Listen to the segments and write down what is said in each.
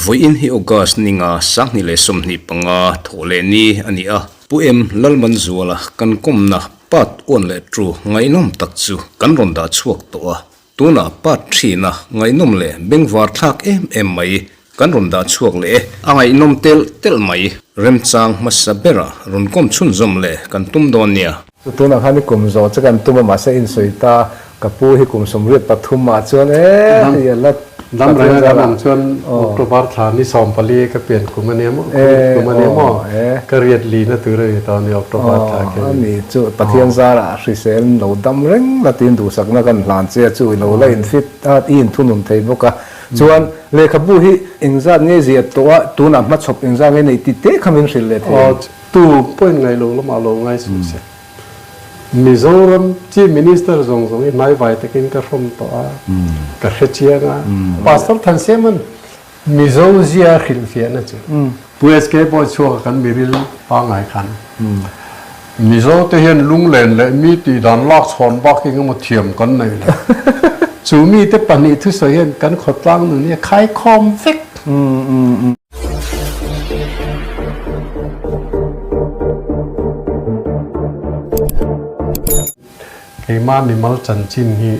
voin hi ogas ninga sang ni le som ni panga thole ni ania puem lalman zuala kan komna pat on le tru ngai nom tak chu kan ron da chuak to a tuna pat thina ngai nom le bengwar thak em mai kan ron da chuak le angai nom tel mai rem chang masabera ron kom chun zom le kan tum don nia tuna khani kum zo chakan tuma ma sa in soita kapu hi kum somriat pathum ma chuan yala dam rang dam chuan october thla ni som pali ka pen kumaniam ka riat li na tu re ta ni october thla ke ni chu pathian zara hrisel lo dam reng la tin du sakna kan hlan che chu lo la in fit at in thunum thei boka chuan le khabu hi engzat nge zia to tuna ma chop engzat nge nei ti te khamin hril le the tu point ngai lo ma lo ngai su se Mizoram Chief Minister zong nai vai takin ka from to a ka khechia nga pastor than seman Mizo zia khil fia na chu puis ke bo chu kan miril pa ngai khan Mizo te hian lunglen le mi ti dan lak chhon bak ki mo thiam kan nei le chu mi te pani thu so hian kan khotlang nu ni khai khom fek cái mà mình mal chân chín hi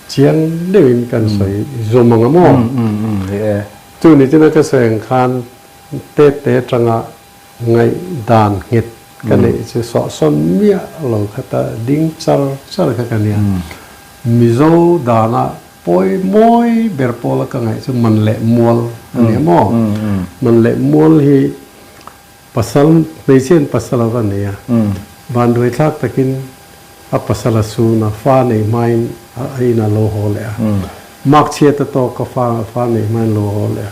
chiến đều cần soi zoom mang mo tu ni trên cái sợi khan tê trăng á ngày đàn nghịch cái này chỉ sọ son mía lâu khata đinh char cái này mizo đàn á poi moi berpola cái này chứ mình lệ mual này mo mình lệ mual hi pasal này trên pasal apa này à ban đuôi thác takin apa salah suna fa nei main aina lo hole mak chieta to ka fa nei main lo hole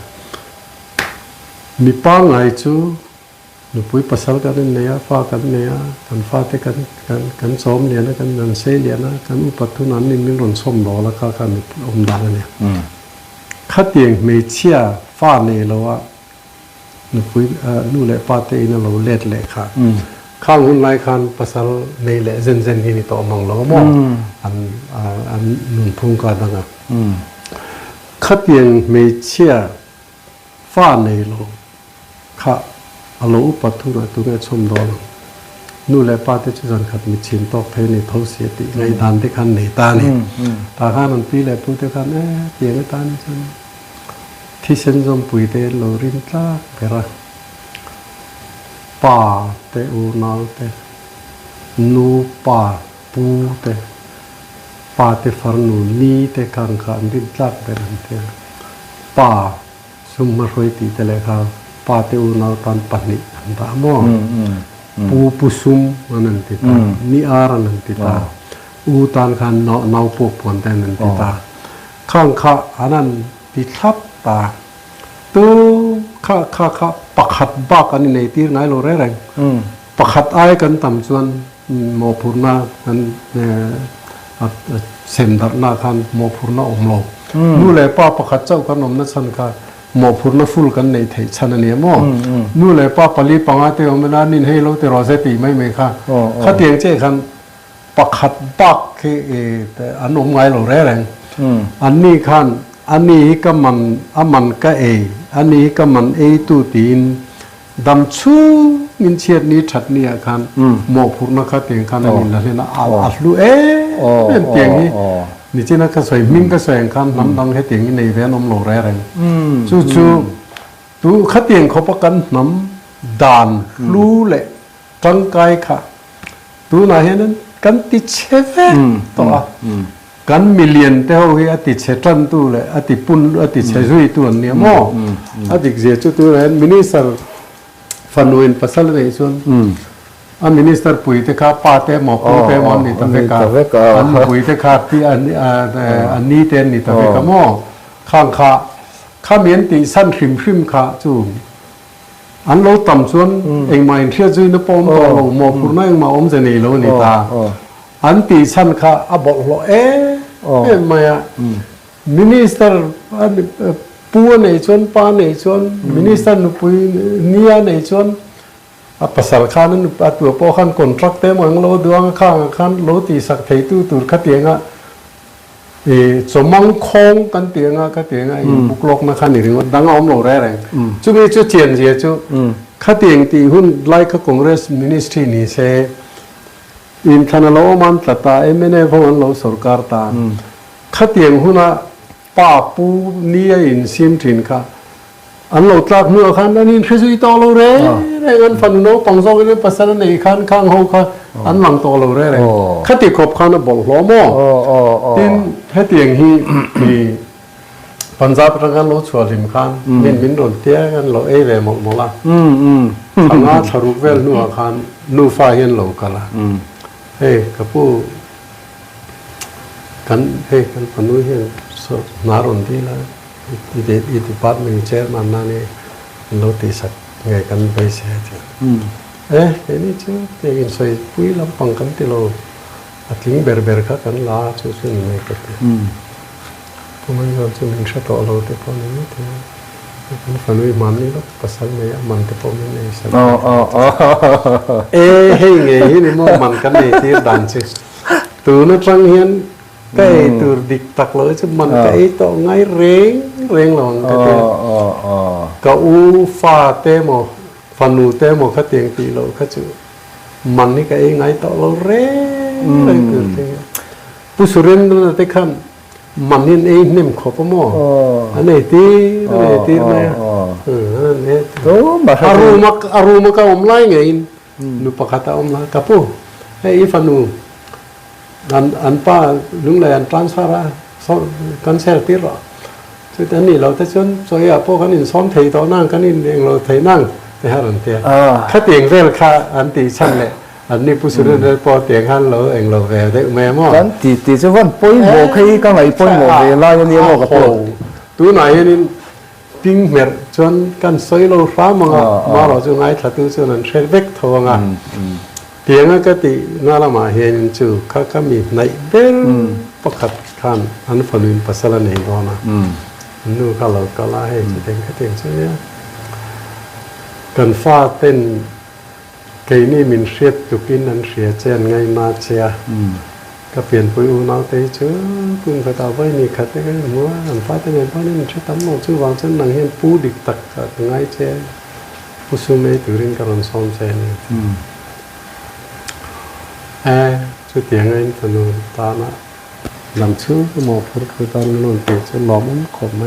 mi pa ngai chu nu pui pasal kan ne ya fa kan ne ya kan fa te kan som le na kan nan se le na kan upathu nan nin ron som lo la ka kan dang ne khatieng me chia fa nei lo wa nu pui nu le pa te ina lo let le khaข้างหุ่นไล่คันภาษาในแหละเซนที่นี่ต่อมองเราก็มองอันนุ่นพุ่งกันดังอ่ะขัดยังไม่เชื่อฟ้าในโลกข้าอาลูปัตุนะตัวนี้ชมดอลนู่นแหละป้าที่จุดขัดมีชินตอกเทนี่เท่าเสียติไงดานที่คันในตานี่ตาข้านันปีแหละพูดที่คันเตียงตานี่ฉันที่ฉันจมปุยเตโลรินตาเปร่าป่าเตอูนาเตนูป่าปูเตป่าเตฟาร์นูนีเตคังขันดิจักเตนันเตป่าสุมารวยตีเตเลขาป่าเตอูนาตันปันนิอันตามอปูปุสุมอันนั้นติตานิอารันนันติตาอูตันขันนาวปกปวนเตนันติตาข้างข้าอันนั้นติทับตาตัวข้าปักขัดบ้ากันในที่ไหนเราแรงปักขัดไอ้กันต่ำส่วนโมพูนากันเซนดับหน้าคันโมพูนาอมโลนู่นแหละป้าปักขัดเจ้ากันอมนั่นสันค่ะโมพูนาฟุลกันในไทยชันเนี่ยโมนู่นแหละป้าปลีปังอาเตอมนานินให้เราเตรอเสติไม่ค่ะข้าเตียงเจ้คันปักขัดบ้าคือแต่อันอมไงเราแรงอันนี้คันอันนี้ก็มันก็อันนี้ก็มันตูตีนดำชูมินเชียดนี้ชัดเนี่ยคันหมอพูดนะครับเตียงคันอันนี้ละเนี่ยนะอัดลูเป็นเตียงนี้นี่เจ้านักสวยมิ่งก็สวยคันน้ำดังให้เตียงนี้ในแวนอมโลแรงจู่ตูขัดเตียงเขาประกันน้ำด่านรู้แหละร่างกายค่ะตูน่าเห็นนั้นกันติเชฟต่อกันมิลเลียนเท่าที่อติเชตันตัวเลยอติปุ่นอติเชซุยตัวเนี่ยมั่วอติเสียจุดตัวนั้นมินิสเตอร์ฟันวินปัสสาวะในส่วนมินิสเตอร์ปุยเตค่าป้าเตหมอกเตมอนนี่ตั้งแต่การปุยเตค่าที่อันนี้เตนนี่ตั้งแต่การมั่วข้ามีอันติสั้นคริมข้าจู่อันเราต่ำส่วนเองมาเทียจุยนปอมตัวเราหมอกปุ่นนั่งมาอมเจนีเรานี่ตาอันตีชั้นข้าบอกเราเป็นมามินิสเตอร์ปูในชวนป้าในชวนมินิสเตอร์นุปุยเนียในชวนภาษาข้านั้นตัวพ่อขันคอนทรัคเตอร์มังเราดวงข้างขันเราตีสักเทตุตุรขัดเอง สมังคงกันเตียงก็เตียงบุกลกนะคันนี่ถึงว่าดังอ้อมโหลแรงจุมีจุเจียนเสียจุข้าเตียงตีหุ่นไล่ข้าคอนเกรสมินิสทรีนี่เซอินทันโลมันตัดตาเมื่อพวันเราสุรการตาข้าเตียงหุ่นอ่ะป้าปูนี่อินซิมถินค่ะอันเราตรักเมื่อคันนั้นนี่คือสุดต่อเราเร่งันฟันโนปังโซกันภาษาในคันข้างห้องค่ะอันหลังต่อเราเร่ข้าตีครบคันบอกล้อมอตินให้เตียงฮีมีปัญจาประกันเราชัวริมคันมินโดนเตี้ยกันเราเวหมดละทำงานทารุกเวลนัวคันนูฟ้าเห็นเรากันละเฮ้กับผู้กันกันพนุเห็นนารนที่ละอีดิปัตมีเชร์มันนั่นเองเราตีสักไงกันไปเสียเถอะเห็นนี่เจ้าเด็กสวยปุ้ยลำปังกันที่เราทิ้งเบอร์ข้ากันลาช่วยไม่ก็ได้พวกมันก็จะมีชัดต่อเราแต่พอนี้ที่มันฝันวิมานนี่ก็ภาษาไม่มันแต่พอไม่ในสักเฮ้ยไงนี่มันกันในที่ดันชิตัวนั้นจังเห็นcái từ địch tặc lỡ chứ mình cái to ngay reng lòng cái tiền cậu pha tê mò phần nụ tê mò khát tiền tỷ lỡ khát chữ mình cái ngay to lỡ reng từ thế bút sửa lên là thế khăn mình nên ấy nem khó có mò anh này tí này này đó mà aroma cái om lai ngay nụ pakata om lai kapu hay phần nụ anh pa lúc này anh transfer ra con xe tiết rồi cho nên nàyเราจะชวนช่วยพวกกันอินซ้อมถีต่อนั่งกันอินเองเราถีนั่งแต่ฮะหลังเตียข้าเตียงเวลข้าอันตีชั้นเลยอันนี้ผู้สุดเลยพอเตียงหันเราเองเราแก่ได้แม่หม้อนั้นตีจะวันป่วยหมอใครก็ไม่ป่วยหมอเลยไล่ยันนี้หมอกับเราตัวไหนนี่ปิ้งเม็ดชวนกันใส่เราฟ้ามังมาเราจะไงถ้าตัวชวนนั้นเช็ดเวกทองอ่ะเตียงก็ติน่าละมาเห็นจู่ข้ามีในเบลประคัดขันอันฝันวินภาษาในก่อนนะนู่นข้าเราก็ไล่จะเต็งข้าเต็งใช่ไหมกันฟ้าเต้นเกยนี่มินเสียตุกินนั้นเสียเจนไงมาเชียก็เปลี่ยนปุยอูน่าเตยเชื่อคุณก็ตาไว้นี่ขัดได้กันหัวอันฟ้าเต้นเพราะนี่มันช่วยทำหมดช่วยวางเส้นหนังเห็นปูดิกตักไงเชียผู้สูงไม่ตื่นริงกันซ้อมเชนี่ช่วยเตียงไงถนนตานะลำชื่อก็มองพูดคือตอนนู้นเตะจะหลอมมันขมไหม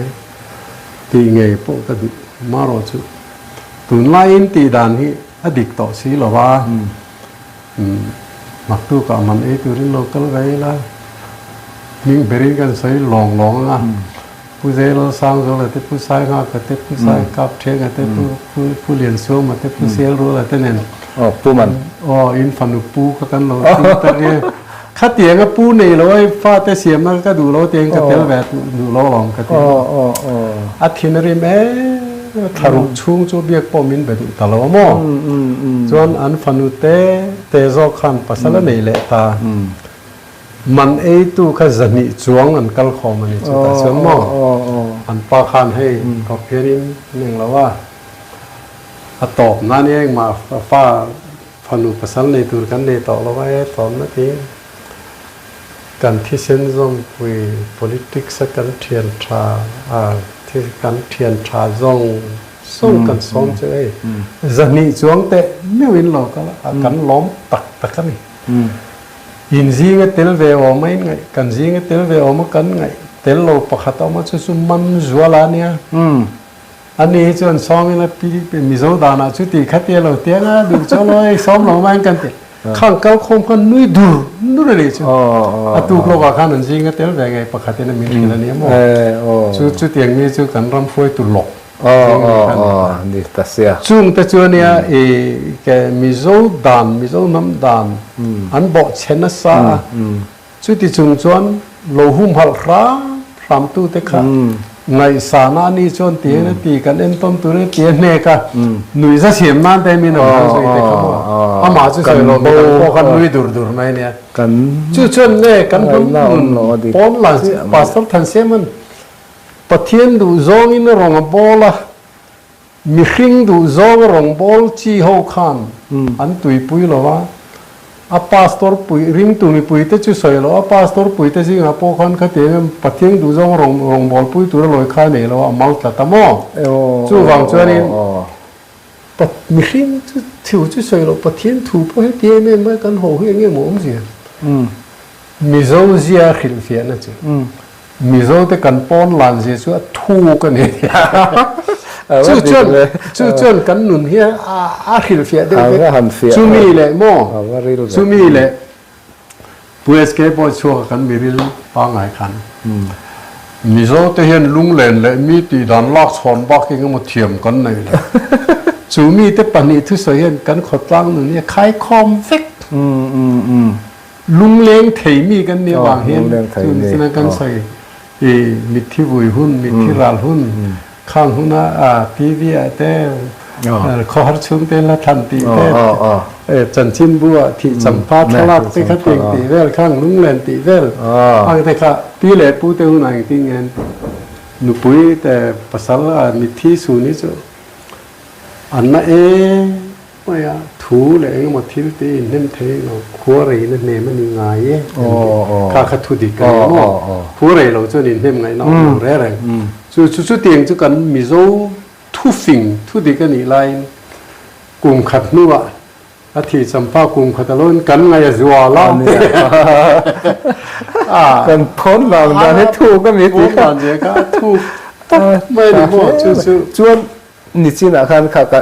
ตีไงพวกกันมารอชื่อตุนไล่ตีด่านที่อดีตต่อสีหรอวะมักตู้กับมันตัวนี้เราก็เลยละยิ่งเบริกันใส่หลงอ่ะผู้ชายเราสร้างเราแต่ผู้ชายงาแต่ผู้ชายกับเทียงแต่ผู้เรียนสูงมาแต่ผู้เสียรู้แต่เนี่ยปูมันอินฟันปูก็กันเราแต่เนี่ยข้าเตียงก็ปูนี่เราไอ้ฟ้าแต่เสียมันก็ดูเราเตียงก็เตียงแบบดูเราหลงก็เตียงอาทิตย์นี้แม่ทารุชุ่งจูเบียกปอมินไปดูตลอดมั้งจนอันฟันุเตะจอกขันภาษาละนี่แหละตามันไอ้ตู้ข้าจะนิจวงอันกัลคอมันนี่จุดแต่เชื่อมั้งอันปาขันให้ก็เพียงหนึ่งแล้วว่าตอบนั่นเองมาฟ้าฟันุภาษาในตัวกันในต่อเราไว้ตอบนั่นเองการที่เส้นจงคุย politics กันเทียนชาที่กันเทียนชาจงส่งกันซ้อมเจ้จะนี่จวงแต่ไม่วินหรอกก็กันล้อมตักกันนี่ยินซีก็เตลเวอไม่ไงกันซีก็เตลเวอมากันไงเตลโลปะขัดออกมาชุดมันจัวลาเนี่ยอันนี้จนซ้อมนี่ละปีเป็นมิโซดานะชุดที่ขัดเตลเราเตียงอ่ะดูเจ้าเลยซ้อมเราไม่กันเตะข้างเก้าคมกันนุ่ยดูเลยจ้ะตุกโลกาขันนั่นจริงก็เตลเวไงปะขัดเตลมีอะไรเนี่ยมั้งชุดเตียงนี้ชุดกันรำฟวยตุลกนี่ตัดเสียจุงแต่จวนเนี่ยแกมิโซน้ำดานอันบอกเชนซาชุดที่จุงจวนโลหุ่มหัลราพรำตู้เตค่ะในสานานี่จวนเตียนตีกันเอ็นต้มตัวเตียนเนกะหนุ่ยจะเสียมนั่นแต่มีหนุ่ยสวยเตค่ะอามาจุดสวยโลมีกันพอกันหนุ่ยดูไหมเนี่ยกันจุดจวนเนี่ยกันพุ่งปอนหลังปัสสาวะทันเสียมันปะเทียนดูจงอินรองบอลมีขิงดูจงรองบอลจีโฮคันอันตุยปุยหรอวะ a pastor pui ring tu ni pui te chu soi lo a pastor pui te sing a po khan kha te pathiang du jong rong bol pui tu loi kha ne lo a mal ta mo chu wang chuan in pat mi ring chu thiu chu soi lo pathiang thu po he te me mai kan ho he nge mo om sia mi zo zia khil fia na chu mi zo te kan pon lan zia chu thu kan ne chu chuan kan nun hi a khil fia de chu mi le mo chu mi le pues ke po chu kan mi ril pa ngai khan mi zo te hian lung len le mi ti dan lak chhon ba ki ngam thiam kan nei le chu mi te pani thu so hian kan khotlang nu ni khai khom fek lung leng thei mi kan ni wang hian chu sina kan sai e mi thi vui hun mi thi ral hun khang huna a tv ate khor chung te la than ti te chan chin bua thi champa thalak te kha teng ti vel khang lung len ti vel ang te kha pi le pu te hun ang ting en nu pui te pasal mi thi su ni chu anna e maya thu le ng ma thil te nen the no kho re ne ne man ni ngai e kha kha thu di ka mo kho re lo chu ni nem ngai no re re chu tieng chu kan mi zo thu phing thu di ka ni lai kum khat nu wa a thi champa kum khat lon kan ngai zwa la kan phon la na he thu ka mi ti kan je ka thu mai ni mo chu chuan ni chin a khan kha ka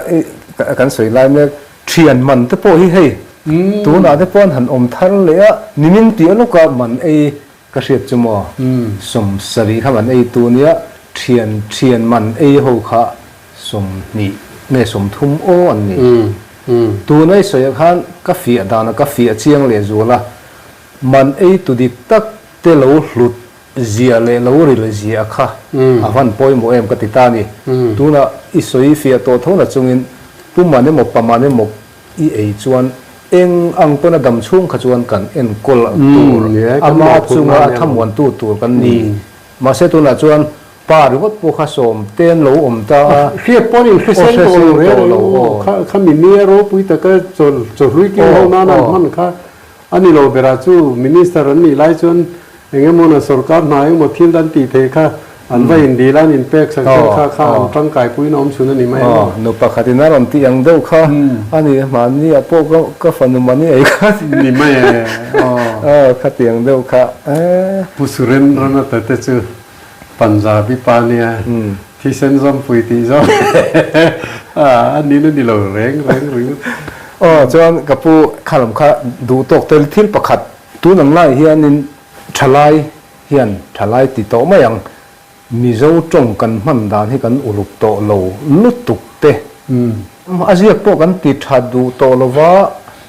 kan soi lai me thian man te po hi hei tu na te pon han om thar le a nimin ti alo ka man e ka riat chumo som sari kha man e tu nia thian man e ho kha som ni ne som thum o an ni tu nai soi khan ka fi dana ka fi chiang le zola man e tu dik tak te lo hlut zia le lo ri le zia kha avan poi mo em ka ti ta ni tu na i soi fi to thona chungin pumane mo pamane mo i ei chuan eng ang pona dam chung kha chuan kan en kol tur ama chunga thamwan tu tur kan ni ma se tu na chuan pa riwat po kha som ten lo om ta khia ponin khisen to lo kha mi ne ro pui ta ka chol rui ki ho na man kha ani lo bera chu minister an ni lai chuan engemo na sarkar na ai mo thil dan ti the kha an vai in di lan in pek sa kha an tang kai pui nom chuna ni mai no pa khatina ram ti ang do kha ani ma ni a po ka fanu mani ai kha ni mai kha tiang do kha pusuren rana ta te chu Punjabi pa nia thi sen zom pui ti zo an ni no ni lo reng chuan kapu khalam kha du tok tel thil pakhat tu nang lai hianin thalai ti to mayang mizo tong kan man dan hi kan uluk to lo lutuk te azia po kan ti thadu to lova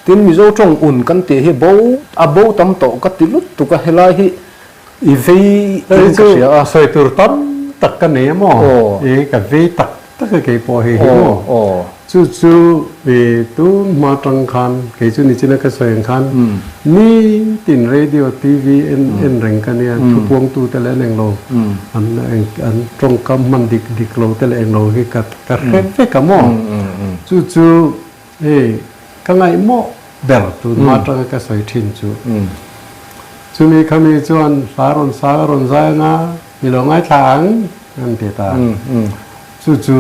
tin mizo tong un kan ti hi bo tam to ka ti lutuk ka helai hi i vei chu soi tur tam tak ka ne mo e ka vei tak ke po hi mo chu ve tu ma tang khan ke chu ni china ka soi khan ni tin radio tv en reng ka ne thu puang tu te le neng lo an trong kam man dik lo te le eng lo hi ka fe ka mo chu e ka ngai mo ber tu ma tang ka soi thin chu chu mi khami chuan saron za nga mi lo ngai thang an te ta chu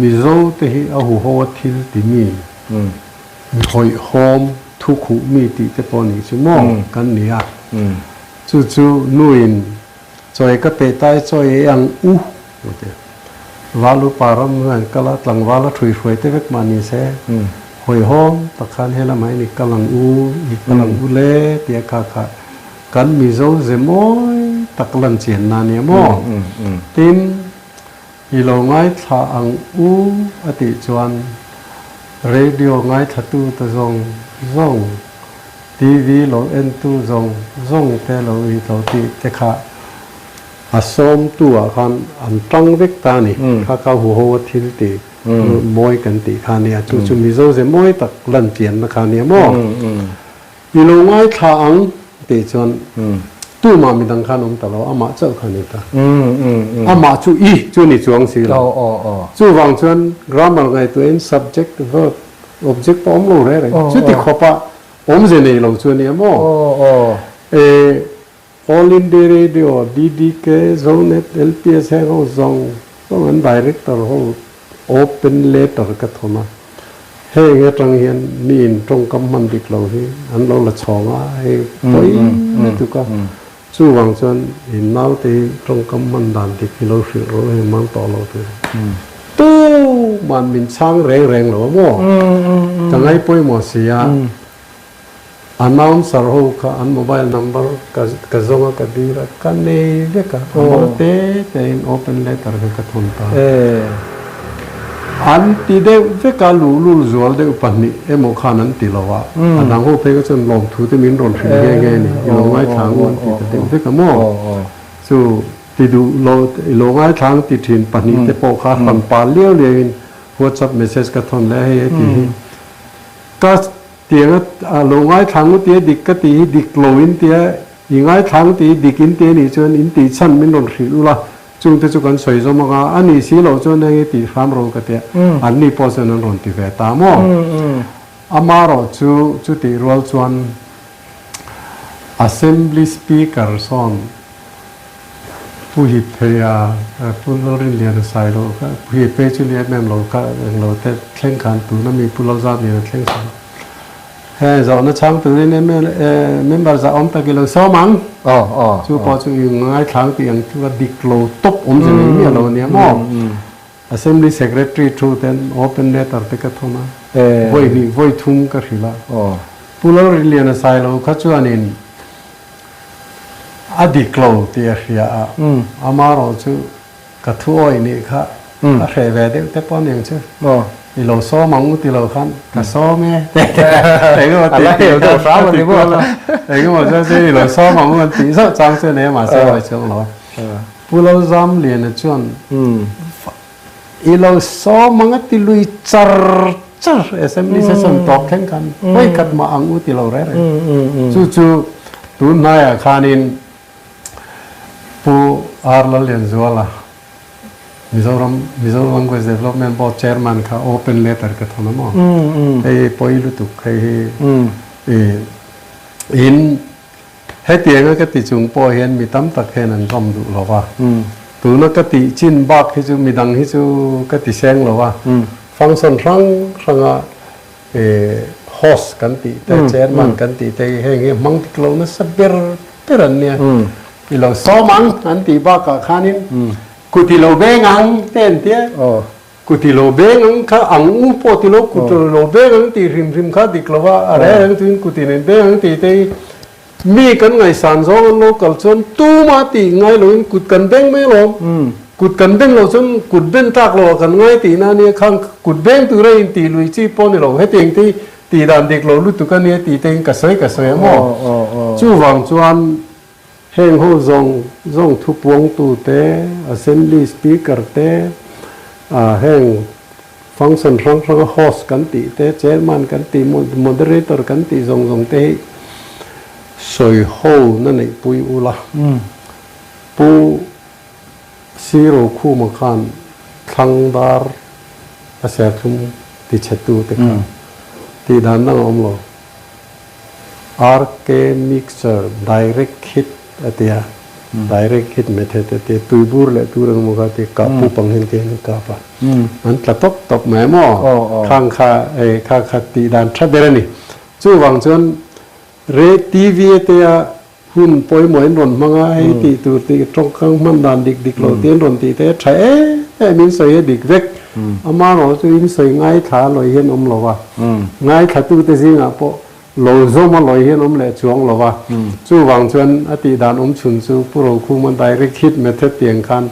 mi zo te hi a hu ho thil ti mi hoi hom thu khu mi ti te poni chu mo kan nia chu nuin choi ka pe tai choi ang u te walu param ngan kala tlang wala thui phoi te vek mani se hoi hom takhan hela mai ni kalang u le tia kha kan mi zo ze moi taklan chen na ne mo tin i lo ngai tha ang u ati chuan radio ngai tha tu ta zong tv lo en tu zong te lo i to ti te kha a som tu a khan an tang vek ta ni kha hu ho thil ti moi kan ti kha ne chu mi zo ze moi tak lan chen na kha ne mo i lo ngai tha ang te chuan tu ma mi dang khan om ta lo ama chau khan ni ta ama chu i chu ni chuang si lo chu wang chuan grammar ngai tu in subject verb object pom lo re chu ti khopa จะในเราชวนเนี่ยมั้ง โอ้โอ้ All India Radio DDK Zonet LPS ให้เขาส่งก็มัน director เขา open letter กับทมาให้เงี้ยตรงเห็นนี่ตรงกับมันดิกเราที่อันเราละชองว่าให้ไปนี่ทุกก็จู่วังจนเห็นน้าที่ตรงกับมันดันดิกเราสิเราให้มันต่อเราตัวตู้มันเป็นช่างแรงๆหรอมั้งจังไงป่วยหมดเสียannouncer ho ka an mobile number ka zonga ka dira ka ne le ka te in open letter ka thunta an ti de ve ka lu zual de upani emo khan an ti lawa anang ho pe ka chon lom thu te min ron thri ge ni lo ngai thang on ti te ve ka mo so ti du lo ngai thang ti thin pani te po kha pan pa leo le WhatsApp message ka thon le he ti ka tiếng lỗ ngay tháng tiếng địch cái tí địch lỗ in tiếng ngay tháng tí địch in tiếng này cho in tí chân mình luôn xíu là chúng ta chỉ cần xoay cho mà anh ấy xí lỗ cho nên tí farm rồi cái tiếng anh ấy bao giờ nó luôn tí về ta mò ama rồi chú tí roll cho assembly speaker sonผู้หิบเพียผู้เราเรียนเรียนสายเราผู้หิบเพียชื่อเรียนแม่เราก็เราแต่แข่งขันตัวนั้นมีผู้เราทราบเรียนแข่งขันเฮ้ยเราเนี่ยช่างตัวนี้เนี่ยเมื่อจะอมไปกิโลสองมั้งจู่พอจู่ยังไงครั้งที่ยังที่ว่าดิกโลตกจะไม่มีเราเนี่ยมั้ง assembly secretary to then open letter ไปกับทุ่มไว้ทุ่มก็คือละผู้เราเรียนสายเราเขาจู่อันนี้อดีตโลที่เสียอามาเราจู่กระทุ่ยนี่ค่ะเสียไปแต่ป้อนยังชื่อที่เราซ้อมงที่เราขันกระซ้อมไหมแต่ก็ว่าที่เราซ้อมมันดีกว่าแต่ก็ว่าที่เราซ้อมมันตีซ้อจังเสียเนี่ยมาเสียไปเชียงเราผู้เราซ้อมเรียนจนเราซ้อมมันก็ที่ลุยจัดassembly session ตอบแข่งกันไม่กัดมาอังอุที่เราเรื่อยจู่ตัวนายขานินผู้อาร์ลเลียนจัวละMizoram Language Development Board Chairman ค่ะ Open Letter กับทั้งนั้นไอ้ปอยลุตุกไอ้อินให้เตียงก็ติจุงปอยเห็นมีตั้มตะแค่นั้นก็มดูหรอวะตัวนั้นก็ติจินบักให้จูมีดังให้จูก็ติแซงหรอวะฟังสันรั้งอ่ะhost กันติแต่ Chairman กันติแต่ให้เงี้ยมังติกเราเนี่ยสับเบอร์เป็นอันเนี่ยเราซ้อมังอันติบักกับขานินกุฏิโลเบงังเต้นเตี้ยกุฏิโลเบงังข้าอังอุปติโลกุฏิโลเบงังตีริมข้าดิกลว่าอะไรนั่นถึงกุฏิเนี่ยเบงังตีเตยมีกันไงสันสองโลกัลชนตู้มาตีไงหลงกุดกันเบงไม่หลงกุดกันเบงเราชนกุดเบงตากหลงกันไงตีนั่นเนี่ยข้างกุดเบงตัวเรื่องตีลุยจีปนหลงให้เตียงตีดันดิกโลลุตุกันเนี่ยตีเต็งกระเซยมั่งจู่วังจวนเฮงหูซงทุบวงตูเตะ assembly speaker เตะเฮงฟังก์ชันรั้งโฮสกันตีเตะ chairman กันตี moderator กันตีซงเตะสวยโฮนั่นเองปุยอุลาปูซีโร่คู่มาขันทังดาร์อาเซียคุมติเชตูเตะกันตีด้านนั่งอมโล RK mixer direct hit atia direct hit method atia tuibur le turang muka te kapu panghen ke kapa an top memo khang kha ti dan thaberani chu wang chon re tv atia hun poi moi ron manga ai ti tu ti trong khang man dan dik lo tien ron ti te thae min soi dik vek ama ro chu in soi ngai tha loi hen om lo wa ngai kha tu te jinga poโลโซมาลอยเห็นอมเละช่วงหรอวะจู่วางชวนอติดานอมชุนจู่ผู้เราคู่มันได้ริคิดเมตเตียงคัน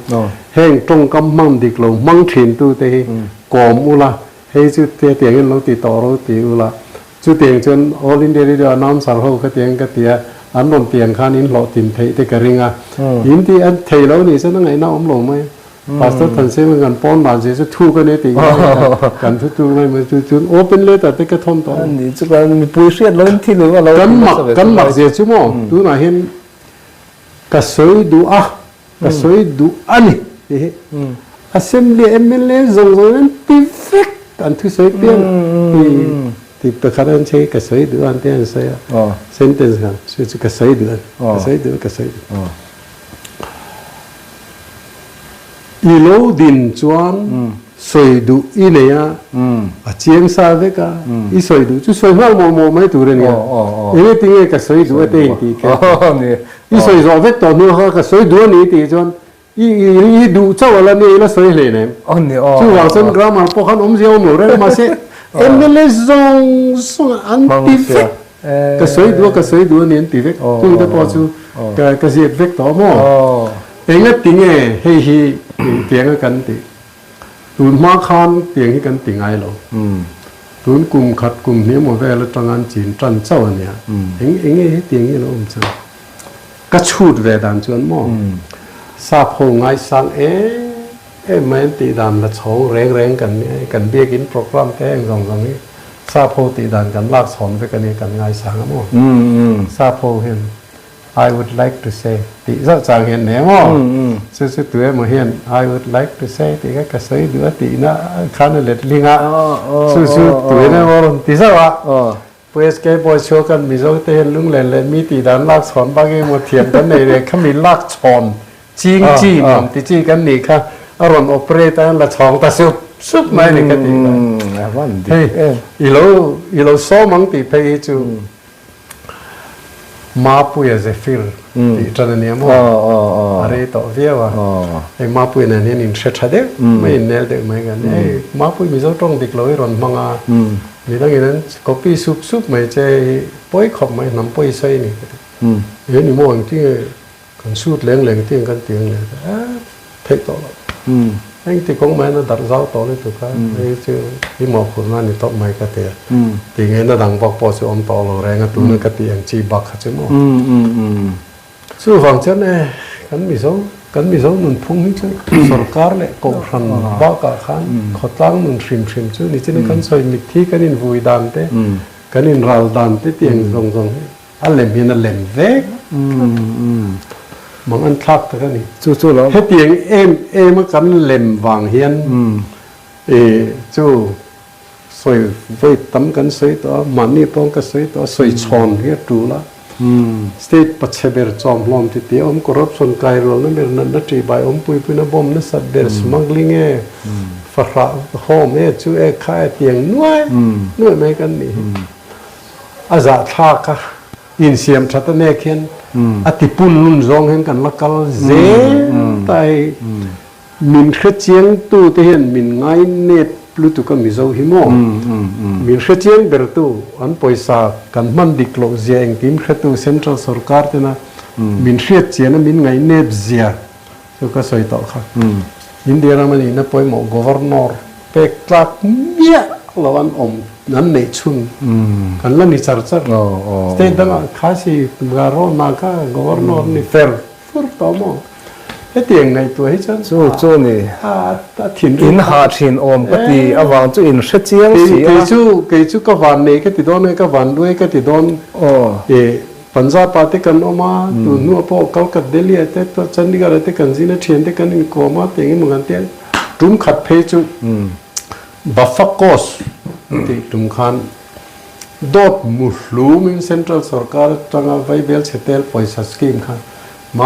แห้งตรงกำมั่งดิกลงมั่งถินตู้เตะกอมอุละให้จู่เตียงเห็นเราติดต่อเราติอุละจู่เตียงชวนออลินเดียร์เดียน้ำสารเขาก็เตียงก็เตียอันนนเตียงคันอินหล่อติมเทเตกระริงอ่ะยินที่อันเทแล้วนี่ฉันนั่งไงน้าอมหลงไหมพาสต้าทันเซมันกันป้อนบาดเจ็บจะทูกันเนี่ยตีกันทูไม่มาจู่โอเปนเลยแต่ก็ทนต่อนี่จุกันมีปุยเสียดล้นที่หรือว่าเรากันหมักเสียชั่วโมงดูน่าเห็นกระสวยดูกระสวยดูอันนี้assembly MLA นั้นตีเฟกอันที่สวยเปลี่ยนที่ ติดประคันใช้กระสือเดือนเตี้ยใช่เซนเทนส์กันชื่อกระสือเดือนกระสือเดือนกระสืออีโลดินจวนสวยดูอีเนี่ยเชียงซาเวกาอีสวยดูจู่สวยมากโมไม่ตัวเรื่องอีนี่ติงกระสือดูเต็มที่อีสวยจอเวกตัวนู้นเขากระสือดูนี่ติจวนอีดูเจ้าอะไรนี่ละสวยเลยเนี่ยจู่ว่าเส้นกรามันพวกเขาอมเสียวหมดเลยมาเสเอ็มเลซงอันติเวกกระสือดูนี่ติเวกจู่แต่พอจู่กระสือเวกตัวมั้งเองก็ติงเฮ้ยเตียงกันติตูนมาคานเตียงให้กันติงไงหรอตูนกลุ่มขัดกลุ่มนี้หมดเวลาตั้งงานจีนจันเจ้าเนี่ยเองให้เตียงให้เราจังก็ชูดเวดันจวนมั่งซาโพงไงสังแม่ตีดันละโฉแรงกันเนี่ยกันเบี้ยกินโปรแกรมแท้งสองนี้ซาโพตีดันกันลากสอนไปกันเนี่ยกันไงสังมั่งซาโพเห็นI would like to say ติจะจางเห็นแหนมสุดตัวมาเห็น I would like to say ติก็กระสือดูตินะขันเล็ดลิงอ่ะสุดตัวเนี่ยว่าติจะว่าเพื่อสเก็ตบอร์ดโชว์กันมีโซเทียนลุงเล่นมีตีดันลากสอนบางอย่างมาเทียมกันในเรื่องเขามีลากสอนจีนติจีกันนี่ค่ะอารมณ์โอเปเรตอันละช่องตาซุบไม่ในกันติเฮ้ยอีโลโซมังติไปจูมาปุยเซฟิร์ที่ตอนนี้มั้งอะไรต่อเวียวไอ้มาปุยนั่นเนี่ยนินเสร็จแล้วไม่เนลเด็กเหมือนกันไอ้มาปุยมีเจ้าตรงติดลอยรอนมังอ่ะมีตั้งอย่างนั้นก๊อปปี้ซุบไม่ใช่ป่วยขบไม่น้ำป่วยใส่นี่เห็นนี่มองที่กันสูดเลี้ยงที่กันเตียงเลยเท่ต่อแล้วไอ้ที่ของมันน่ะดัดเจ้าต่อเลยถูกป่ะไอ้ที่ที่หมอคนนั้นนี่ตบไม่กระเตียตีเงี้ยน่ะดังบอกพอสิอมต่อเราแรงอ่ะตัวนึงกระเตียงจีบักเขาจะมั้งสู้ฝั่งเจ้าเนี่ยกันมีสองนุ่นพุ่งนี่เจ้าสรการเลยกองทัพบ้ากะขันเขาตั้งนุ่นชิมเจ้านี่เจ้านี่กันใส่มิที่กันอินวุยดานเต้กันอินรัลดานเต้เตียงทรงอันเล่มเห็นอันเล่มเวกมันอันทักแต่กันนี่จู่ๆแล้วให้เตียงเอ็มกันเล่มวางเฮียนจู่สวยไว้ตั้มกันสวยตัวมันนี่ป้องกันสวยตัวสวยชอนเฮียดูละสเตทปัจเจเบอร์จอมล้อมที่เตียมกรับส่วนกายเรานั่นเป็นนั่นนัดจีบายปุยนะบอมนั่นสัตว์เดสมังลิงฝรั่งโฮมจู่ข้าเตียงน้อยไม่กันนี่อาจจะทักค่ะอินเสียมชัดเนเขียนอติปุ่นลุ่นจงเห็นกันละกัลเซไตมินเขจียงตู้ที่เห็นมินไงเน็ตปลุตุกันมิโซฮิโมมินเขจียงเบรตูอันปอยสากันมันดิกโลเซียงทีมเขตูเซ็นทรัลสรการที่นะมินเขจียงมินไงเน็บเซียสุก็สวยต่อค่ะอินเดียรามันนี่นะปอยหมอ governor เป็กตักเมียละวันอมนั่นในชุนกันแล้วนี่จัดสเตนดังข้าศึกการ์นักกวอร์นอร์นี่เฟร์ฟูร์ต่อมาเฮตียงในตัวให้ฉันจู่นี่ถิ่นอินหาถิ่นอมก็ตีอวังจู่อินเสียเจียงเสียจู่ก็วันนี้ก็ติดโดนก็วันด้วยก็ติดโดนปัญจาปาติกันออกมาตัวนู้นพอเขากัดเดลีแต่ตัวจันดีกันแต่กันสินะเชียนแต่กันนี่ก็มาเตียงมึงกันเตียงรุ่มขัดเพจู่บัฟฟักโกสที่ตุมขันดอทมุสลิมเซ็นทรัลสรการตั้งเอาไว้เบลเชเตลปอยสกีมขันเม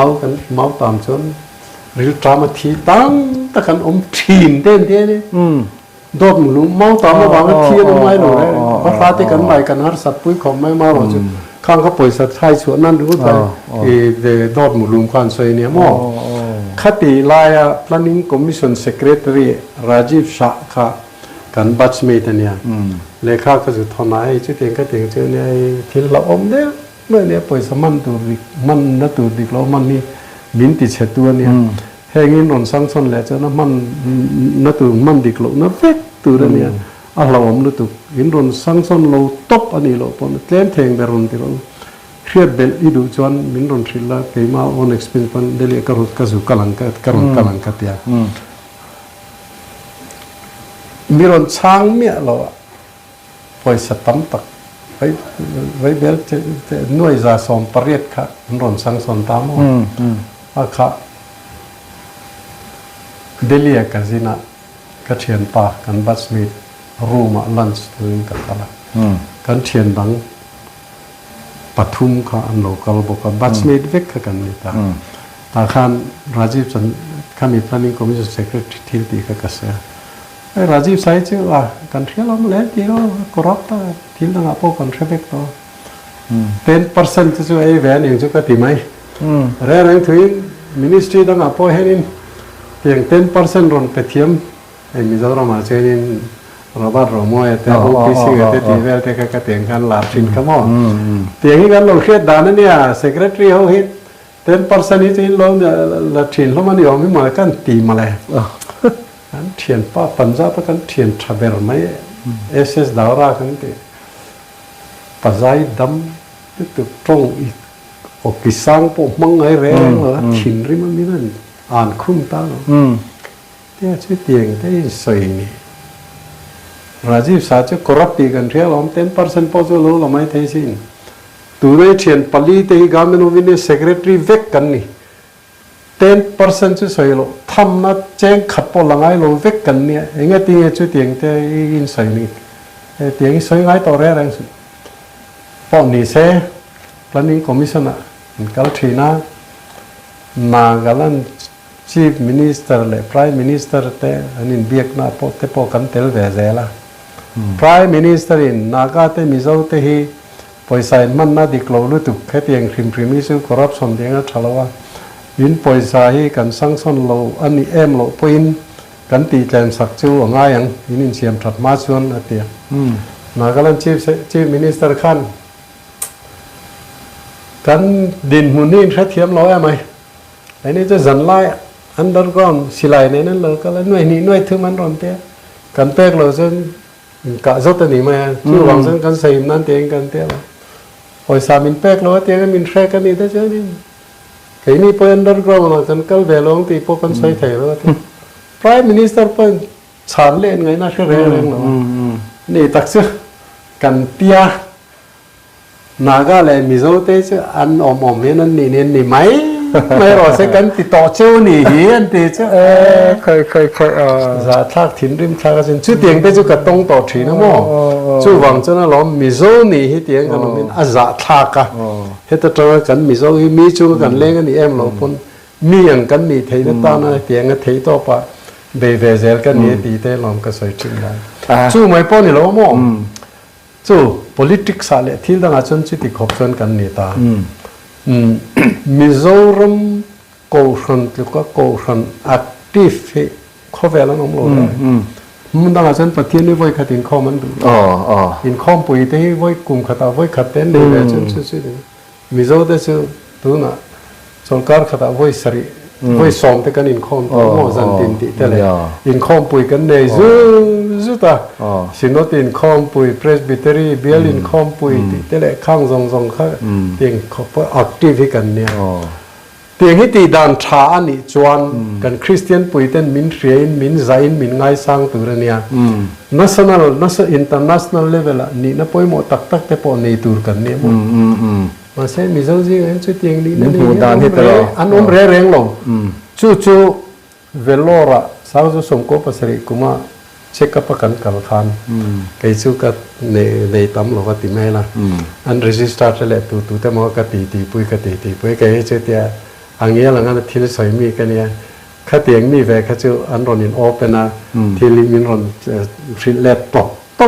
าตามจนริลตรามาทีตั้งตะกันทีนเต้นนี่ดอทมุสลิมเมาตามมาบางทีมันไม่หนูเลยเพราะราติกันไม่กันหาสัตว์ปุ้ยของไม่มาหรอกจุข้างเขาปอยสัตว์ไทยส่วนนั้นรู้ไปดอทมุสลิมขันสวยเนี่ยมั่งคติลาย planning commission secretary ราจีฟชาค่ะกันบัชเมตันเนี่ยเลขาก็จะทนายจุดเองก็ถึงเจอเนี่ยที่เราอมเนี่ยเมื่อเนี่ยปล่อยสมันตัวดิมันนั่นตัวดิเรามันนี่มินติเชตัวเนี่ยแห่งนี้นนสังสนแหละเจ้านะมันนั่นตัวมันดิเรานั่นเวกตัวเนี่ยเราอมรู้ตัวอินรนสังสนเราตบอันนี้เราปนเล่นเทงเบรุนที่เราเครียดเบลอีดูจวนมินรนทริลล์เกี่ยมาออนเอ็กซ์เพรียนปันเดลีกรุตกสุกลังกัดยามีรอนช้างเมียเราปล่อยสตัมตักไว้เบลหน่วยจ่าสอมปริยค่ะรอนสังสนตามอ่ะค่ะเดลียกาซินะกัเชียนปากันบัสมิดรูมาลันส์ถึงกันละ กันเทียนดังปทุมเขาอันโลกัลบอกว่าบัตรเมดเวกกันนี่ตาขันราจีฟสันข้ามี planning commission secretary ที่ตีกับกษตรราจีฟใส่ชื่อว่ากันเทียนเราเล่นที่เรากรอบตาที่เราเอาพวกกันเทเวกต่อ10% จะช่วยแหวนอย่างจุกติไหมเรื่องถึง ministry ต้องเอาพวกให้นี่เพียง 10% รอนไปเทียมไอ้มิจฉาเรามาเช่นนี้เราบ้านเราโม่แต่พวกพิเศษแต่ตีเวลแต่ก็เตียงกันหลาบชินขโมยเตียงนี้กันเราเครียดด่านนั่นเนี่ย secretary เขาฮิต10% นี้ที่เราเนี่ยหลาบชินเรามันยอมไม่มากันตีมาเลยกันเทียนป้าปัญจาปกันเทียนทะเบลไม่SS ดาวรากันตีปัจจัยดำตึกตรงอีกโอกิสังปมังไงแรงเหรอถิ่นริมันมีนั่นอ่านคุ้มตาเที่ยช่วยเตียงได้สวยนี่ราจีฟสาจะกรับตีกันเรียลอม10% พอจะรู้เราไม่ได้สิตัวได้เชียนปลีเตยกามินวินเซกเรตรีเวกกันนี่10% จะสวยโลทำนัดแจ้งขัดปอลังไงโลเวกกันเนี่ยเองตีช่วยเตียงได้ยินสวยนี่เตียงสวยไงต่อแรงสุดพอนี่เซ่ planning commission อ่ะกัลทีน่านากาลัน chief minister เลย prime minister แต่อันนี้เบียกน่าพอแต่พอกันเตลเวเซล่ะ prime minister อินนากาเตมิโซเตฮีปอยสายมันน่าดิกลอลุตุแค่เตียงคริมิสุ corruption เตียงอัชลาวะยินปอยสายกันสังสนโลอันนี้โลปอยน์กันตีแจมสักจูง่ายยังยินเสียมถัดมาชวนอันเตียนากาลัน chief minister ขันกันดินหุ่นนี่ใช้เทียมร้อยไหมไอ้นี่จะสันไล่อันดับก่อนสิไลในนั้นเลยก็แล้วหน่วยนี้หน่วยถึงมันร้อนเตี้ยกันเป๊กเราจนกะจดตัวนี้มาที่หวังจนกันใส่นั่นเตียงกันเตี้ยละพอสามินเป๊กเราเตี้ยกันมินแทรกกันนี่ได้เจอนี่ไอ้นี่เป็นอันดับก่อนเราจนกัลเวลองตีพวกกันใส่ไทยแล้วที่พรายมินิสเตอร์เป็นฉานเล่นไงน่าเชื่อเรื่องเรานี่ตักเสือกันเตี้ยนาก็เลยมิโซเตชอันอมๆนั่นนี่ไหมไม่รอสักกันติดต่อเจ้าหนี่อันติเจ้าเคยจะทักถิ่นริมทางกันชื่อเตียงแต่จู่กับตรงต่อถิ่นนะมั้งจู่หวังจะน่าล้อมมิโซนี่ที่เตียงกันมันอาจจะทักกันเหตุตรงกันมิโซมีจู่กันเล่นกันนี่เราพ้นมีอย่างกันนี่เทียนตานะเตียงกันเทียต่อไปเบเวเซลกันนี่ตีเตล้อมก็สวยจริงได้จู่ไม่พ้นนี่เรามั้งจู่ politics อะไรที่ต่างอาจารย์จิตขอบชนกันนี่ตามิโซรัมโกชันหรือก็โกชัน active ข้อเวลาน้องโลดมันต่างอาจารย์ปฏิเนไว้ขัดอินข้อมันดูอินข้อมปุยที่ไว้กลุ่มขัดเอาไว้ขัดเต้นเลยอาจารย์ชื่อมิโซเดชตัวน่ะสงการขัดเอาไว้สริไว้ซ้อมแต่กันอินข้อมตัวมั่วจันตินติแต่เลยอินข้อมปุยกันเนี่ยจุดสินตินข้อมปุย presbytery เบียลินข้อมปุยติแต่เลยข้างซองข้าเตียงเขาไป active กันเนี่ยเตียงที่ตีดันชาอันนี้จวนกันคริสเตียนปุยเต้นมินเรียนมินใจมินไงสังตัวเนี่ย national international level นี่นะปอยหมดตักแต่ปอในตัวกันเนี่ยมาเส้นมิโซจิกันชุดเตียงนี้นั่นเองอันนู้นเร่งลงจู่เวลอระสาวจะสมกบสริกุมาเช็คกับกันกัลคันไก่จู่กับในตั้มโลกติไม่ละอัน register เลยตัวแต่มอกตีปุยไก่เจตียอันนี้หลังนั้นที่สวยมีกันเนี่ยข้าเตียงนี่แวะข้าจู่อันรอนินโอเปนะที่ลิมินรอนฟิลเลตต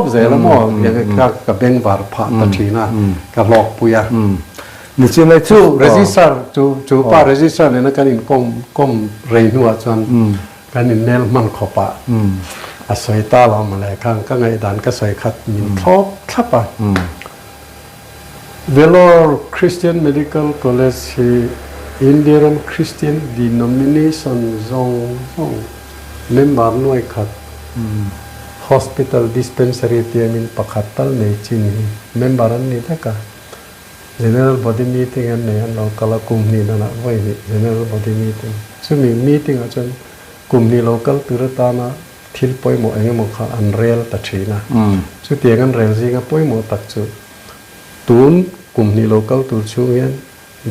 บเสร็จแล้วมั้งอย่างกับเบงวาร์ผ่าตัดทีน่ะกับหลอกปุยนี่จริงเลยจู่ register จู่ป้า register เนี่ยนะกันอินก้มเรียนหัวจนกันอินเนลมันขบอาศัยตาเรามาเลยข้างก็ไงดันก็ใส่ขัดมินทบทับอ่ะVellore Christian Medical College Indian Christian Denomination Zong member หน่วยขัด Hospital Dispensary เตียมินปักขัดตัลในจีน member อันนี้ได้กัน General Body Meeting อันนี้เรากำลังกลุ่มนี้นั่นแหละไว้ General Body Meeting ซึ่งมี meeting อาจารย์กลุ่มนี้ local ตุรตานะทิลปอยหมดเองหมดค่ะอันเรียลตัดชีนะชุดเตียงอันเรียลสิครับปอยหมดตัดชุดตูนกลุ่มนี้ local ตูชูเงี้ย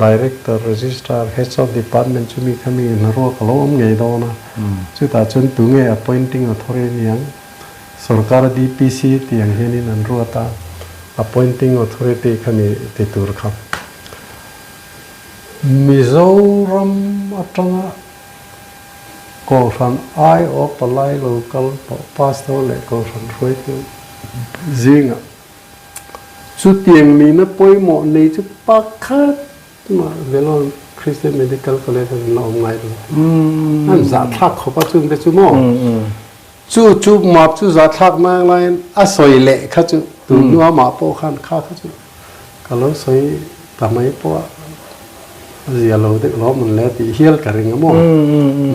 director registrar heads of department ชุมีเขามีนรกล้อมไงดอนะชุดตัดชุดตูเงี้ย appointing authority ยังสรการ DPC เตียงเฮนี่นันรัวตา appointing authority ขมีติดตัวครับMizoram atanga koran ai o palai local pastor le koran roi tu zinga chu tieng mi na poi mo nei chu pakhat ma velon Christian Medical College na ngai do an za thak kho pa chung te chu mo chu map chu za thak ma lai a soi le kha chu tu nuwa ma po khan kha chu ka lo soi tamai po giờ lâu thì nó mình lấy thì hiel cả rừng mò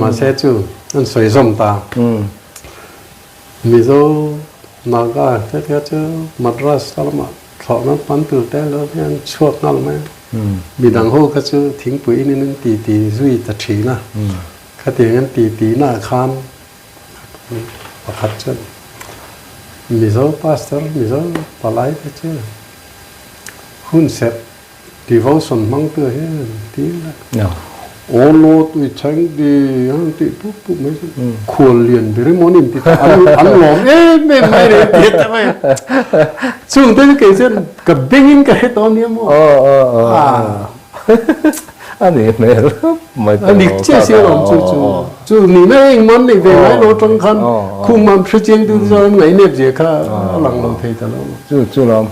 mà sẽ chú anh soi rồng ta mình zo nào cả thế chứ madras sao mà thọ nó bắn từ té nó anh chuột nó mà bị đằng hô cái chứ thính bụi nên tì duy tật trí na cái tiếng anh tì na khan và khát chân mình zo pastor mình zo palai cái chứ hun sẹp devotion mang tới hết tí là ô lô tụi tránh đi ăn tụi bút mấy khuôn liền bị cái món niệm thì ăn lỏng mềm này thiệt vậy chúng tôi cái chuyện gặp bên cái đó niệm mà anh này anh đi chơi siêu lắm chú nị mấy món này về lấy lô trăng khăn khung mắm sữa chiên từ giờ ngày niệm gì cả lằng lằng thấy thật lắm chú làm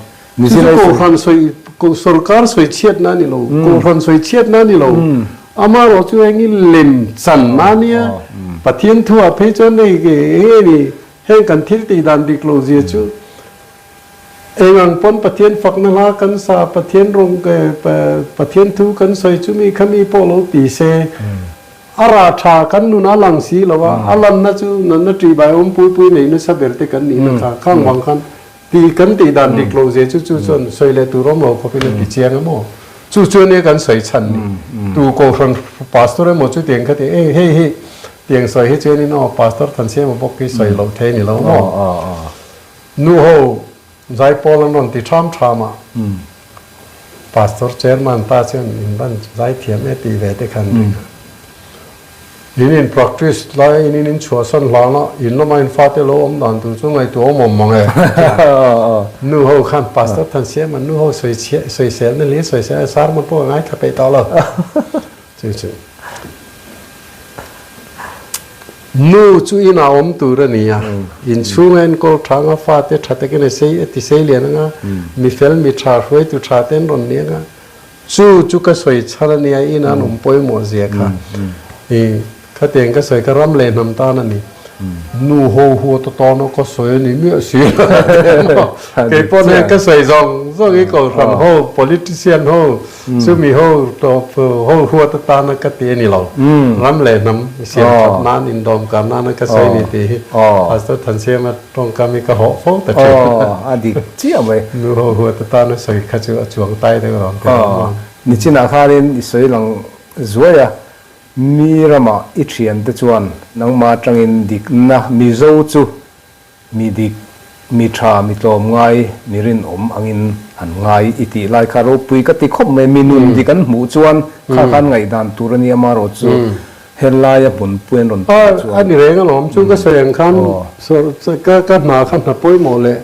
cô khăn xoay cô सरकार xoay chết na ni lo cô khăn xoay chết na ni lo ama lo chú anh ấy lên sẵn na ni à bắt thiên thua phải cho này cái này hay cần thiết thì đàn đi lo gì chứ anh ăn pon bắt thiên phật na la cần sa bắt thiên rong cái bắt thiên thu cần xoay chú mi khami polo tì xe ara tha kan nu na lang si lo wa alam na chu na tri bai pui nei na sa berte kan ni na khang wang khan thì cần thì đàn đi lâu rồi chú chọn xoay lại từ đó mà có phải là bị chèn mà chú chọn này cần xoay chăn tu cô phần pastor ấy một chút tiền cái thì hey tiền xoay hết chuyện này nó pastor thành xem một cái xoay lâu thế này lâu mà nu hồ giải Paul nó thì tham mà pastor chairman ta xem in ban giải thiểm ấy thì về để khăn in practice lai in chua san la na in lo main fa te lo om dan tu chu ngai tu om mong e nu ho khan pastor than se man nu ho soi se na le soi se sar ma po ngai tha pe ta lo chu nu chu in a om tu ra ni ya in chu ngen ko thanga fa te tha te ke ne sei ti sei le na mi fel mi tha hoi tu tha ten ron ne ga chu ka soi chara ni ai in an om poi mo zia kha cái tiền cái sợi cái rắm lên nằm ta nè nu hồ to nó có sợi này miệng xíu cái bọn này cái sợi dòng do cái cổ phần hồ politician hồ chứ mi hồ to hồ ta nó cái tiền này lâu rắm lên nằm xiên chặt nan in đom cam nan cái sợi này thì pastor thành xem mà trong cam cái họ phố tại chỗ đi chia vậy nu hồ ta nó sợi khát chữ chuồng tay đấy rồi ni chỉ nào khai lên sợi lòng ruồi à mi rama ichian te chuan nang ma tangin dik na mi zo chu mi dik mi tha mi tlom ngai mi rin angin an ngai iti lai kha ro pui ka ti khop me mi nun di kan mu chuan kha khan ngai dan turani ama ro chu helaya bun puen ron anh đi rèn cái lom chu cái sợi khan cái mà khan là poi mồ lệ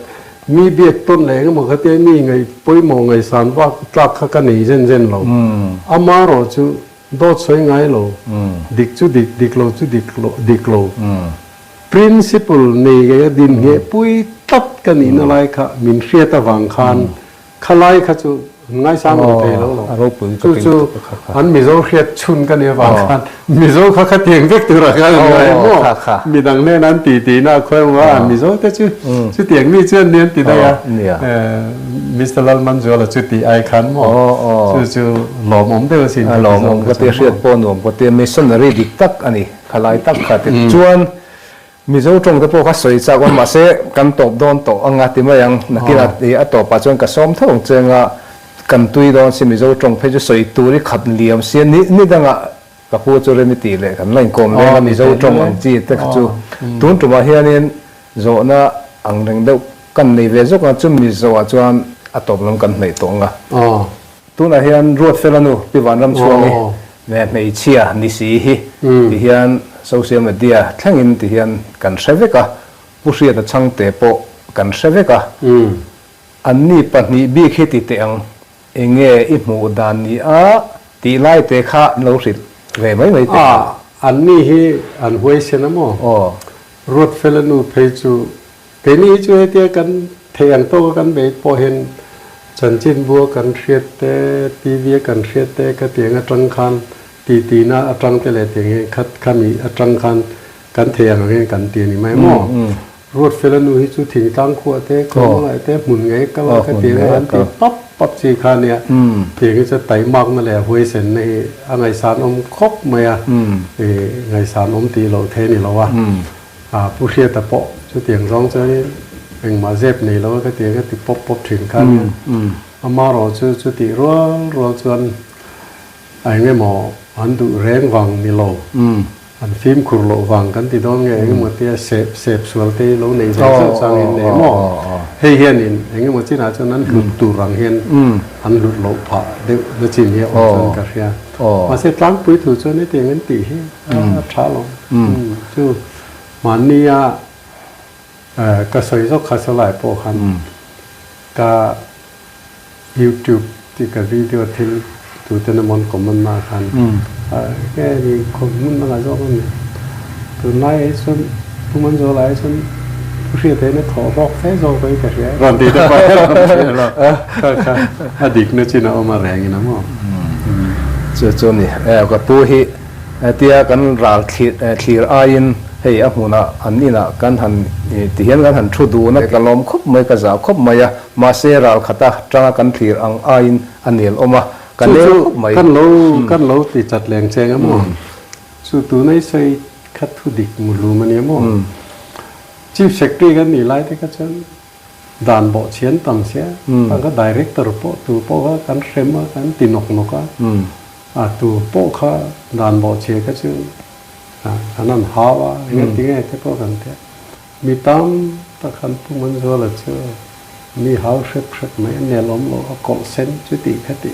mi biết tôn lệ cái mà cái tiếng mi ngày poi mồ ngày sản vác trắc cái này gen lâu ama ro chu đốt xoay ngay lâu, dik lâu, principle này cái din nghe pui tất cái này nó lại cả mình xia ta vàng khan, khai cả chú ngay sang một thế lâu, chú anh mình dâu xia chun cái này vàng khan, mình dâu khá tiếng viết từ ra cái này mà, mình đang nên anh tí na khoe mà mình dâu thế chứ tiếng mi chưa nên tí đây à, Mr. Lalman jo là chú tí ai khán mà, chú lòm ống đều xin, lòm ống cái tiếng xia pon lòm cái tiếng missionary dik tắc anh khai tắc cả tiếng chuan mi zo trong cái bộ khá soi cha quan mà sẽ căn top don to anh ngắt mà yang nakila thì ở top pa chuan ka som thong chenga kan tui don si mi zo trong phê cho soi tu ri khat liam xian ni danga ka pu chu re mi ti le kan lain kom le mi zo trong ang chi te chu tun tu ma hianin zo na ang reng deuh kan nei ve zok chu mi zo a chuan a top lam kan nei tonga tu na hian ruat felanu pi van ram chuangi me mei chia ni si hi ti hian social media thangin ti hian kan seveka pusia ta changte po kan seveka อันนี้ปนิบีคิดติเองเองอิหมูดานนี้ตีไล่เตะข้าเราสิเรื่ไม่เตะอันนี้ฮีอันหวยเสนาโมรถเฟลนูเพจูเกนี่ช่วยเตียกันเทียงโตกันเบยพอเห็นจันจินบัวกันเชียเตตีเวียกันเชียเตก็เตียงอัตรังคันตีน่าอัตรังเตเลเตียงคัดขามีอัตรังคันกันเทียงเงี้ยกันเตียนี่ไม่โมรถเฟลนูฮิจูถึงตั้งขวดเตะก็อะไรเตะหมุนไงก็ว่าก็เตียงอันตีปั๊บสีคาเนี่ยเตียงจะไต่มักนั่นแหละหวยเส้นในไงสารอมครบไหมไงสารอมตีเราเทนี่เราว่าผู้เชี่ยวแต่ปะชุดเตียงร้องเจอเป็นมาเจ็บนี่แล้วก็เตียงก็ติดป๊บถึงกันเนี่ยมาเราชุดตีรัวจนไอ้เงี้ยหมออันดูแรงวังนี่เราอันฟิล์มคุรโลวังกันติดต้องไงเงี้ยมันเตี้ยเสพส่วนที่เราในใจสังเห็นเลยหมอเฮียนินไอ้เงี้ยมันที่น่าจะนั้นคือตูรังเห็นอันหลุดโลภะเดี๋ยวจีนเฮียออกจนกระเทียมาเสร็จล้างปุ๋ยถูจนในเตียงนั้นตีเฮียช้าลงจู่มันนี่ก็สวยสักขัดสลายโปคันก็ YouTube ที่กับวิดีโอที่ตัวเต็มมันก็มันมาคันแค่นี้คนมันมาจากมันตัวไหนส่วนผู้มันจะไหนส่วนผู้เชี่ยวชาญเนี่ยถอดรอกแค่จะไปกันเลยรันดีได้ไปค่ะอดีตเนี่ยจีน่าเอามาแรงนะมั้งจนนี่ก็ตัวที่เตี้ยกันรักขีดอายินเฮียหัวน่ะอันนี้น่ะกันหันที่เห็นกันหันชุดดูนะกันล้อมคบไม่กระจาคบไม่มาเสียรักขัดจังกันขีดอังอายินอันนี้ออกมากันเลี้ยวไม่กันเราติดจัดแรงแจงมั้งสุดตัวในใส่คัดทุดิกมุลูมันเนี่ยมั้งชีฟเซกตี้กันนี่ไล่ที่กันฉันด่านบ่อเชียนต่ำเสียแล้วก็ดีเรคเตอร์โปตัวโปก็กันเข็มกันตินกก็ตัวโปก็ด่านบ่อเชียก็ชื่ออันนั้นฮาวะเงี้ยที่ไงที่พวกกันเถอะมีตั้มตะขันผู้มันจะละเชื่อมีฮาวเช็ดไหมเนี่ยล้มเราเกาะเส้นจุดตีแค่ตี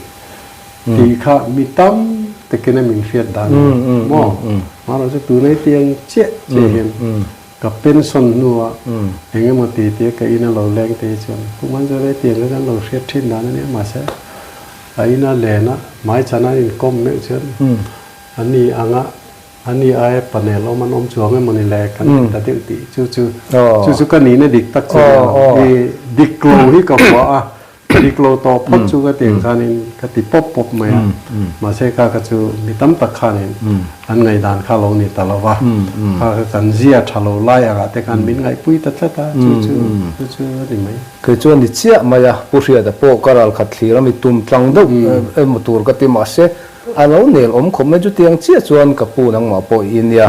ข้ามีตั้มแต่กินมีเฟียดดันมอมาเราจะตัวในเตียงเจ๊เห็นกับเป็นส่วนนัวอย่างเงี้ยมาตีเตียกับอินาเราแรงตีจนพวกมันจะได้เตียงแล้วกันเราเฟียดทิ้งด้านนี้มาใช่ไอ้น่าแหล่นะไม้ชนะอินก้มเนี่ยเช่นอันนี้อันนี้ไอ้ปนเนลเรามันอมจวงให้มันนี่แหลกกันแต่เดี๋ยวตีจู่ก็หนีในดิกตักเจอดิกกลูที่กับว่าดิกโลต่อพ้นจู่ก็เตียงคานินก็ติป๊บมาใช้ข้าก็จู่มีตั้มตักคานินอันไงด่านข้าเรานี่แต่ละว่าข้าก็กันเสียชาโลไล่อะไรแต่การบินไงปุ้ยตัดตาจู่ได้ไหมคือจวนดิเชียมายาผู้เชี่ยวแต่โปก็รัลขัดขีเรามีตุ่มตังดุมุตูร์ก็ติมาเสอันเราเนี่ยคงไม่จุดยังเชี่ยจวนกับปูนังหมอปอินเดีย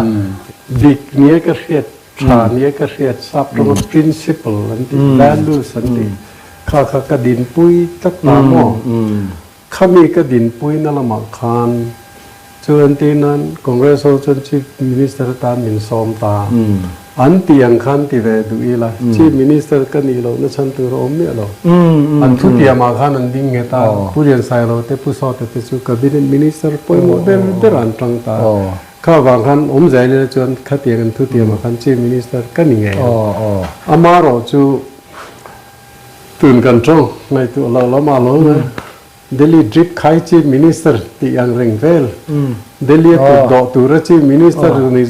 ดิกเนี้ยก็เรียดชาเนี้ยก็เรียดซับตรง principle อันที่ values อันที่ข้ากระดินปุ้ยตักตาหม้อข้ามีกระดินปุ้ยนั่นละมาคานจนที่นั้นคอนเกรสจนชีฟมินิสเตอร์ตามินซอมตาอันที่ยังคันที่เวดูอีละชีฟมินิสเตอร์กันนี่เราเนี่ยฉันตัวเราไม่เราอันทุติยมาคันอันดิ้งเงตาผู้เรียนสายเราแต่ผู้สอนแต่สุขบินมินิสเตอร์ปุ้ยโมเดลเดรันตรังตาข้าวบางคันใจเลยจนขัดเตียงทุติยมาคันชีฟมินิสเตอร์กันนี่ไงอามาเราจูตื่นกันตรงในตัวเรามาแล้วนะเดลีดริปขายชีฟมินิสเตอร์ที่ยังเร่งเวลเดลีตัวดอกตัวชีฟมินิสเตอร์นี่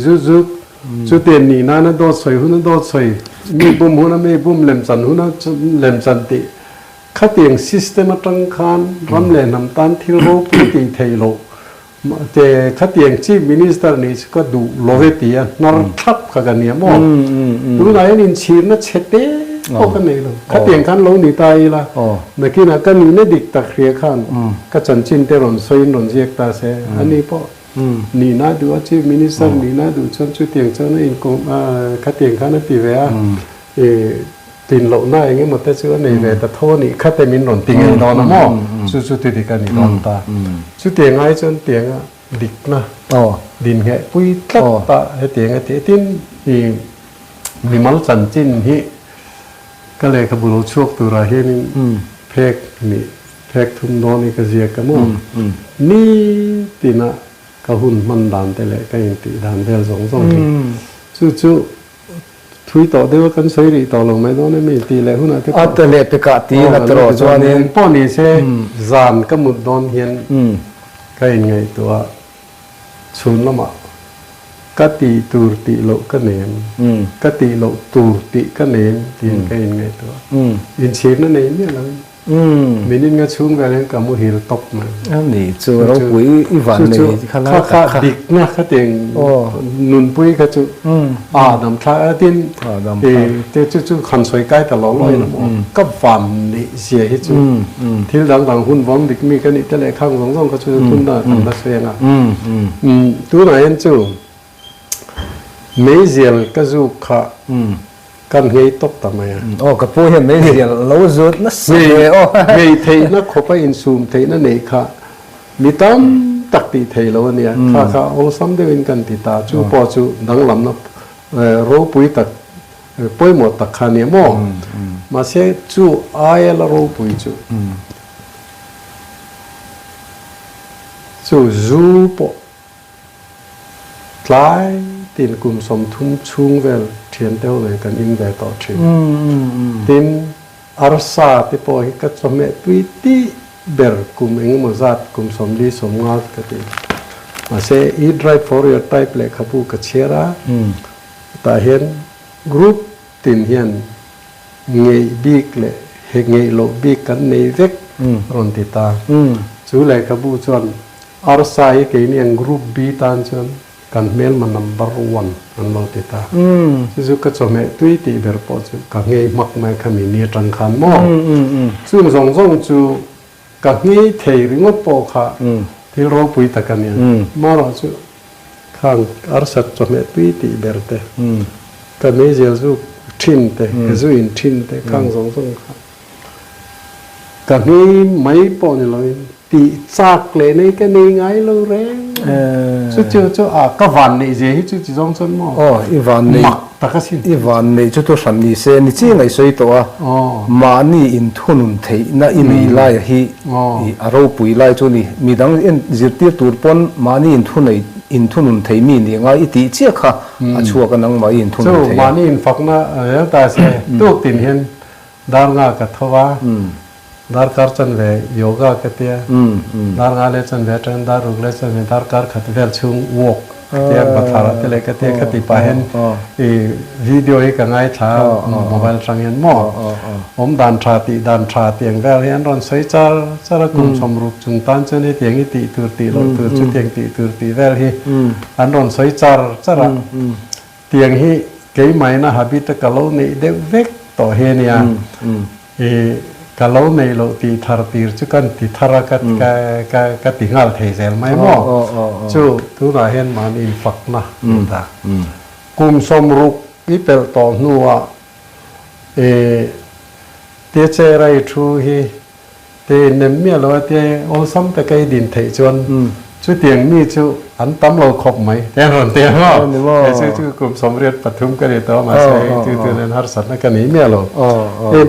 จุดเด่นนี่นั่นโดดสวยหุ่นโดดสวยมีบุ้มหุ่นไม่บุ้มเล็มสันหุ่นเล็มสันติขัดเตียงซิสเต็มตั้งคานรำเล่นน้ำตาลที่โลปุติเทโลแต่ขัดเตียงชีฟมินิสเตอร์นี่ก็ดูโลเวตียนอร์ทับกันเนี่ยมั้งดูไหนนี่ชีนน่ะเช็ดเต้โอ้กันนี่เลยขัดเตียงขันลงนี่ตายละเมื่อกี้นะก็นี่เนี่ยดิกตะเครียขันก็จันชินเตรอนสวยนนเจียกตาเสอันนี้พอนี่น่าดูอาชีพมินิสเตอร์นี่น่าดูชนชุดเตียงเจ้านั่นเองก็ขัดเตียงขันนั่นตีเวียตินหลงหน้าอย่างเงี้ยหมดแต่ชื่อในเวแต่โทนี่ขัดแต่มินหล่นติงเงินนอนนะมั้งชุดติดกันนี่นอนตาชุดเตียงไอ้ชนเตียงดิกนะดินแค่ปุ้ยตัดตาให้เตียงไอ้ตินนี่มีมัลจันจินที่ก็เลยขบุรุษช่วงตัวราเฮนี่เพกนี่เพกทุ่มนอนนี่ก็เสียกันมั้งนี่ตีน่ะก็หุ่นมันด่านแต่ละก็ยังตีด่านเดียวสองที่จู่ ทุยต่อเดียวกันใช้รีต่อลงไม่ต้องไม่ตีเลยหุ่นอะไร อัตเลปกตินะตลอดจวนนี้ ป้อนนี่เช่จานก็มุดโดนเฮียนก็ยังไงตัวชุนละมะกติตูติโลก็เนมกติโลตูติก็เนมตีนก็ยังไงตัวยินเชียนนั่นเองเนี่ยเรามินินก็ชุ่มกันเลยกับมือหิลตบมาอันนี้จูเราปุ๋ยอีวันนี้ข้าข้าดิกนะข้าเตียงนุนปุ๋ยก็จูดำท้าตินเตจูขันสวยใกล้ตลอดเลยนะก็ฝันนี่เสียให้จูที่หลังหุ่นวอมดิกมีกันนี่แต่ละข้างสองก็จูทุนได้ทำได้เสียงตัวไหนยันจูไม่เสียลก็จูข้ากันเฮยตกทำไมกับผู้เห็นไม่เดียวเราจุดนั่นเสียไม่เทนักขบอินซูมเทนั่นเองค่ะมีตั้มตักตีเทแล้วเนี่ยข้าองซ้ำเดินกันติตาจูปอจูดังลำนับรู้ปุยตักปุยหมดตักขานี่โมมาเสียจูอายละรู้ปุยจูปอทลายตีนกลุ่มสมทุนชุงเวลเทียนเต้าเลยกันอินเวต่อถึงตีนอารสาที่พอให้กัดสมัยตุยตีเบร์กลุ่มเองมาจัดกลุ่มสมดีสมงากันตีมาเสียอีดไรฟอร์ยอร์ไทป์เลยขับูกัดเชียระแต่เห็นกรุ๊ปตีนเห็นเงยบีกเลยเฮงเงยโลบีกกันในเวกรอนติตาจู่เลยขับูจวนอารสาให้เกี่ยนี่ยังกรุ๊ปบีตานจวนกันเมลมันนัมเบอร์วันอันโลติตาซึ่งก็จะไม่ตุยตีเบอร์ปอจูกับเงยมักไม่ขมินีจังขันมอซึ่งสองจูกับเงยเทริงปอค่ะที่เราปุยตะกันเนี่ยมาเราจูข้างอาร์สัตจะไม่ตุยตีเบอร์เตกับเงยเจ้าจูทินเตจูอินทินเตข้างสองค่ะกับเงยไม่ปอเนี่ยเราตีจากเลยในกันในไงเราเร่งชุดเจ้าก็วันนี้เจ้าชุดที่จงชนมั้งอีวันนี้ตะกัสิอีวันนี้ชุดตัวสันนิเซนี่จริงไอ้สวยตัวมานี่อินทุนเทน่ะอินอีไลฮีอารมณ์ปุยไลจุนี่มีดังอินจิตติตูปนมานี่อินทุนไออินทุนเทมีนี่ง่ายอีตีเจ้าค่ะชัวกันนังมาอินทุนเทมานี่อินฝักนะยังแต่เสียตัวตินเห็นดารงากัทว่าดาร์การจันเวโยกะกันเตียดาร์งาเลจันเวจันดารุกเลจันเวดาร์การขัดเวลชุงวอกเตียบัตรเตเลกันเตียขัดติปะเห็นวิดีโออีกง่ายช้าโมบายทางเห็นหม้อผมดันชาติอย่างเวลเห็นรอนใช้จาระกุมสมรูปจุงตันเจนี่เตียงอีติตูตีเราตูจุดเตียงติตูตีเวลฮีอันรอนใช้จาระเตียงฮีเกี่ยไม่นะฮับบิตกะโลนี่เด็กเวกต่อเฮียเนี่ยkalau nei lo ti thar tir chu kan ti thara ka ti ngal thei zel mai mo chu tu ra hen man in fak na ta kum som ruk i pel to nuwa te che rai thu hi te nem mi lo te ol sam ta kai din thei chon chu tiang mi chu an tam lo khop mai te ron te ho te chu kum som riat pathum ka re to ma sai tu nen har sat na ka ni mi lo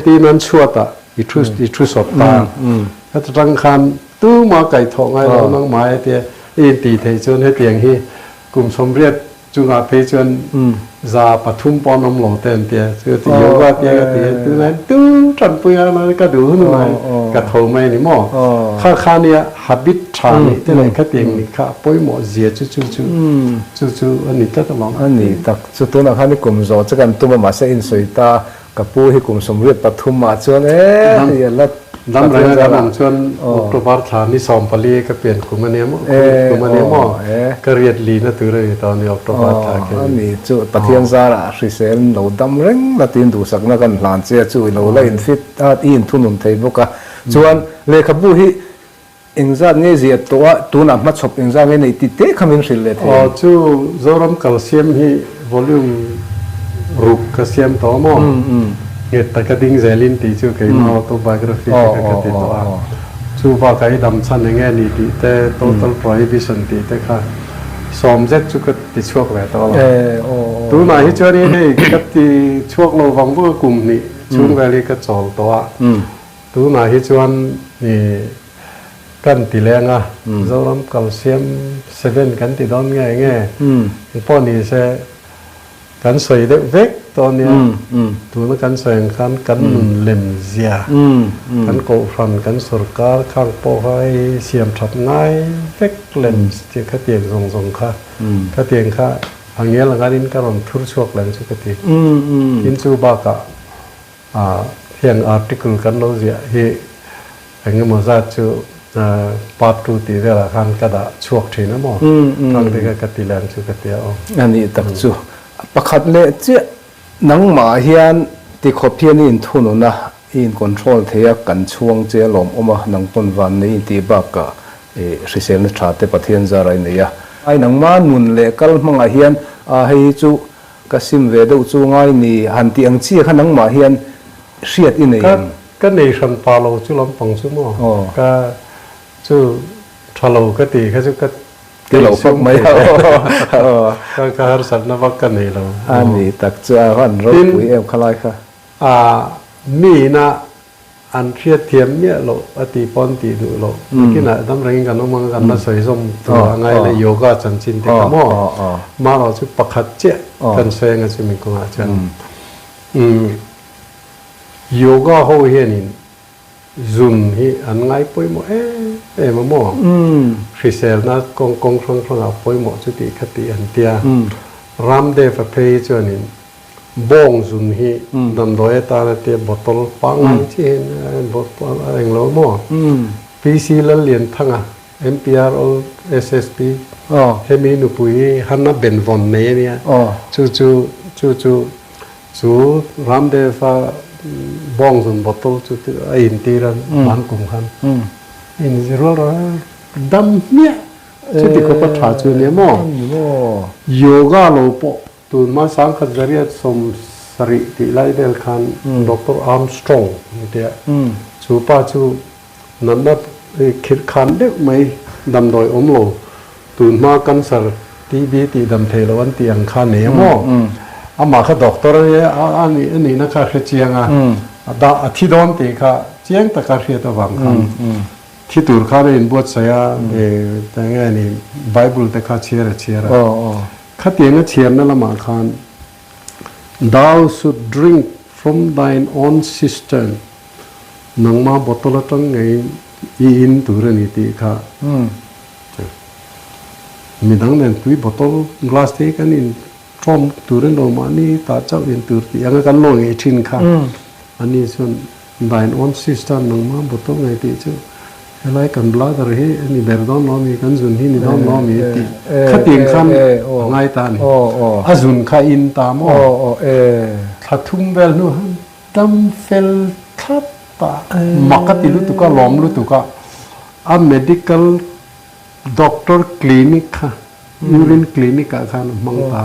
ti nan chuataอีทุสอบตาถ้าจังคันตู้มาไก่ทองให้เราน้องไม้เตียอีตีเทจนให้เตียงที่กลุ่มสมเรียดจุงอาเพจนซาปทุมปอนน้ำหลงเต็มเตียคือที่โยกว่าเตียก็เตียตู้นั้นตู้จันปุยอะไรก็ดูหน่อยกระทงไม่นี่หม้อข้าเนี่ยฮับบิทชานี่ที่ไหนข้าเตียงนี่ข้าปุยหม้อเสียจู่อันนี้ก็ต้องอันนี้ตักสุดตัวนะครับนี่กลุ่มโจจะกันตัวมาเสียอินสวยตากับผู้ที่กลุ่มสมเด็จปฐุมมาชวนอย่าละน้ำแรงน้ำชวนตัวบาร์ฐานนี่สอมปลีก็เปลี่ยนกลุ่มอันนี้มั้งกลุ่มอันนี้มั้งก็เรียนลีนะตัวเลยตอนนี้ออกตัวบาร์ฐานอันนี้จุดปะเทียนซาระสิเซนเราดำเร่งละตีนดูสักนักกันหลานเจ้าจุยเราเล่นฟิตอินทุนนเทบุกะชวนเลยกับผู้ที่อิงซาเนี่ยเสียตัวน้ำมัดศพอิงซาเนี่ยในติเตะขมิ้นสิเลยอ๋อจู่โซรัมแคลเซียมที่วอลลุ่มรูปกระเซียมต่อมอเหตุแต่กระดิ่งเซลินตีจู่เกี่ยมาตัวไบโอกราฟีกระติดตัวจู่ว่าใครดำชั้นอย่างเงี้ยนี่ตีแต่ total prohibition ตีแต่ค่ะสอมเจ็ดจู่ก็ติดช่วงแหวนตัวตัวไหนที่เจอเนี่ยก็ติดช่วงเราฟังพวกกลุ่มนี้ช่วงเวลาก็จอลตัวตัวไหนที่ชวนนี่กันตีแรงอ่ะเราทำแคลเซียม7กันตีดอนง่ายป้อนนี่เช่ กันสวยเด็กเวกตอนเนี้ยตัวนั้นกันสวยกันเล่มเสียกันโกฟันกันสุรการข้างโป้ให้เสียมทับง่ายเวกเล่มที่ข้าเตียงส่งข้าข้าเตียงข้าอันนี้หลังจากนี้ก็รอนทุรชวกแรงสุกติอินซูบากะเพียงอาร์ติเคิลกันเราเสียเฮอันนี้มันจะจูปาร์ตูตีเวลาขันกระดาชวกทีนะหมอทางเด็กกติแรงสุกติเอาอันนี้ตักจูประคัดเละเจ้านังหมาเฮียนที่ขบเพียนอินทุนนะอินคอนโทรลเทียกันช่วงเจ้าลมออกมานังปนวันนี้ที่บักกะสิเซนชาติประเทศจารายเนี่ยไอ้นังมานุนเละกัลมังเฮียนให้จูกสิมเวดจูง่ายนี่หันที่อังชีขนังหมาเฮียนเสียดอินเองก็ในชันปาโลจูลำปองจูมอก็จูทาโลก็ตีเขาจูก็ที่เราฟังไม่เอาก็หาสันนวักกันนี่เราอันนี้ตักจะวันรบปุ๋ยเอวขลายค่ะมีนะอันเทียเทียมเนี่ยเราอติปอนติดูเราที่น่ะทำอะไรกันน้องมังกันมาใส่ส้มตัวไงเลยโยกะจันจินเตกมอมาเราจะประคัดเจกันเซงกันจะมีกงอาจารย์โยกะเขาเห็นซุนฮีอันไงป่วยหมดมาหมอฟิเซลนะกงครั้งเอาป่วยหมดจุดที่คติอันเตียรำเดฟเพย์จวนินบ้องซุนฮีดำโดยตาเตียบอตลปังเช่นบอตลเองเราหมอพีซีละเลียนทั้งอ่ะ MPR SSP เฮมินุปุยฮันน่าเป็นวันเนี้ยจู่รำเดฟบ้องซุนบอตลจุดอินทีรันมันกุมขันอินจิโร่ดำเนี่ยจุดที่เขาประทานจุดเนี้ยมั้งโยกะโลโปตัวมาสังขจริยสมสริติไลเดลคันดร.อาร์มสตรองนี่เดียจูป้าจูนั่นนับคิดขันเด็กไหมดำโดยอมโลตัวมากันสารทีบีตีดำเทลวันตีอังคารเนี้ยมั้งอามาค่ะดร.เนี่ยอันนี้นะคะคือเจียงดาที่โดนตีค่ะเจียงตะการเรียตะวังคันที่ตัวข้าเรียนบทเสียแต่ไงนี่ไบเบิลตะการเชียร์ข้าเตียงก็เชียร์นั่นละมาคัน Thou should drink from thine own cistern นังมาบทละตั้งไงอินตัวนี้ตีค่ะมีดังนั้นตุยบทละกลาสเทกันอินทรอมตัวนั้นลงมานี่ตาเจ้าอินตัวตียังกันลงไอชินค่ะอันนี้ส่วน thine own cistern นังมาบทละไงตีเจ้าอะไรกันบลาดอะไรอันนี้เบรดอนล้อมีกันซุนที่นี่ล้อมีตีข้าเตียงขันไงตานี่อาซุนข้าอินตามข้าทุ่มเวลนู่นดำเฟลทับตามักติลุตุก้าล้อมลุตุก้าmedical doctor clinic ค่ะ urine clinic ค่ะมังตา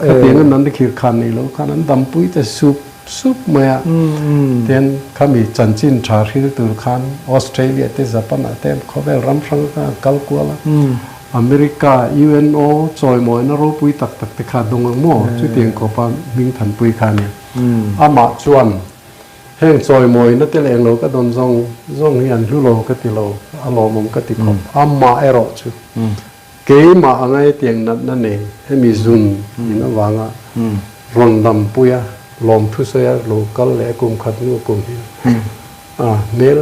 ข้าเตียงนั้นได้ขีดขันนี่แล้วข้านั้นดำปุ้ยแต่ซุปเมียเตียนข้ามีจันจินชาที่ตัวขันออสเตรเลียที่ญี่ปุ่นเตียนเขาไปรำฟังกันกัลกัวละอเมริกา UNO จอยมวยนรกปุ้ยตักติขาดดงงอชุดเตียงเขาปามิงทันปุ้ยขันเนี่ยอามาชวนแห่งจอยมวยนั่นเตียงเราก็โดนส่งเฮียนลุโลก็ติโลอารมณ์ก็ติขบอามาเอรอชุเกี่ยมาอะไรเตียงนั่นเองให้มีซุนนี่นะวางอ่ะรอนดำปุ้ยลมทุเสียโลกัลเล่กุมขัดนู่กุมนี่เมล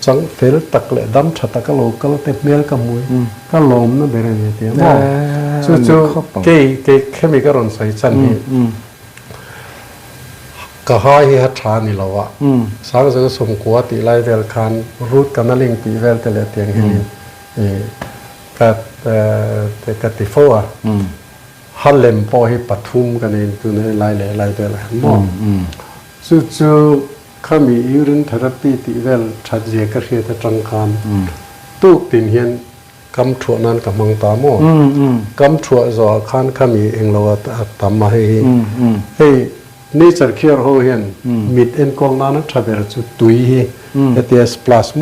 จังเฟลตักเล่ดำชัดตักโลกัลเต็มเมลกับมวยก็ลมนั่นเบรเนี่ยเตี้ยมั้งจู่เกี่ยแค่มีกระรอนใส่ชันนี่ก็หายหัดชานี่เราอะสังสมกัวติไลเดลคันรูดกันนั่งลิงปีเวลเตลเตียงเฮลินกัดติโฟอะฮัลเลมพอให้ปฐุมกันเองตัวนี้ไล่เดลมองจู่ข้ามียูรินเทอราปีติเวลชัดเจนก็เรียกจังการตุกตินเฮียนกำถั่วนั้นกับมังตามอกำถั่วจอขันข้ามีเองเราตามมาให้นี่จะเขียนเขาเห็นมิดเอ็นกองนั้นทำเป็นจุดตุยเตียสพลาสโม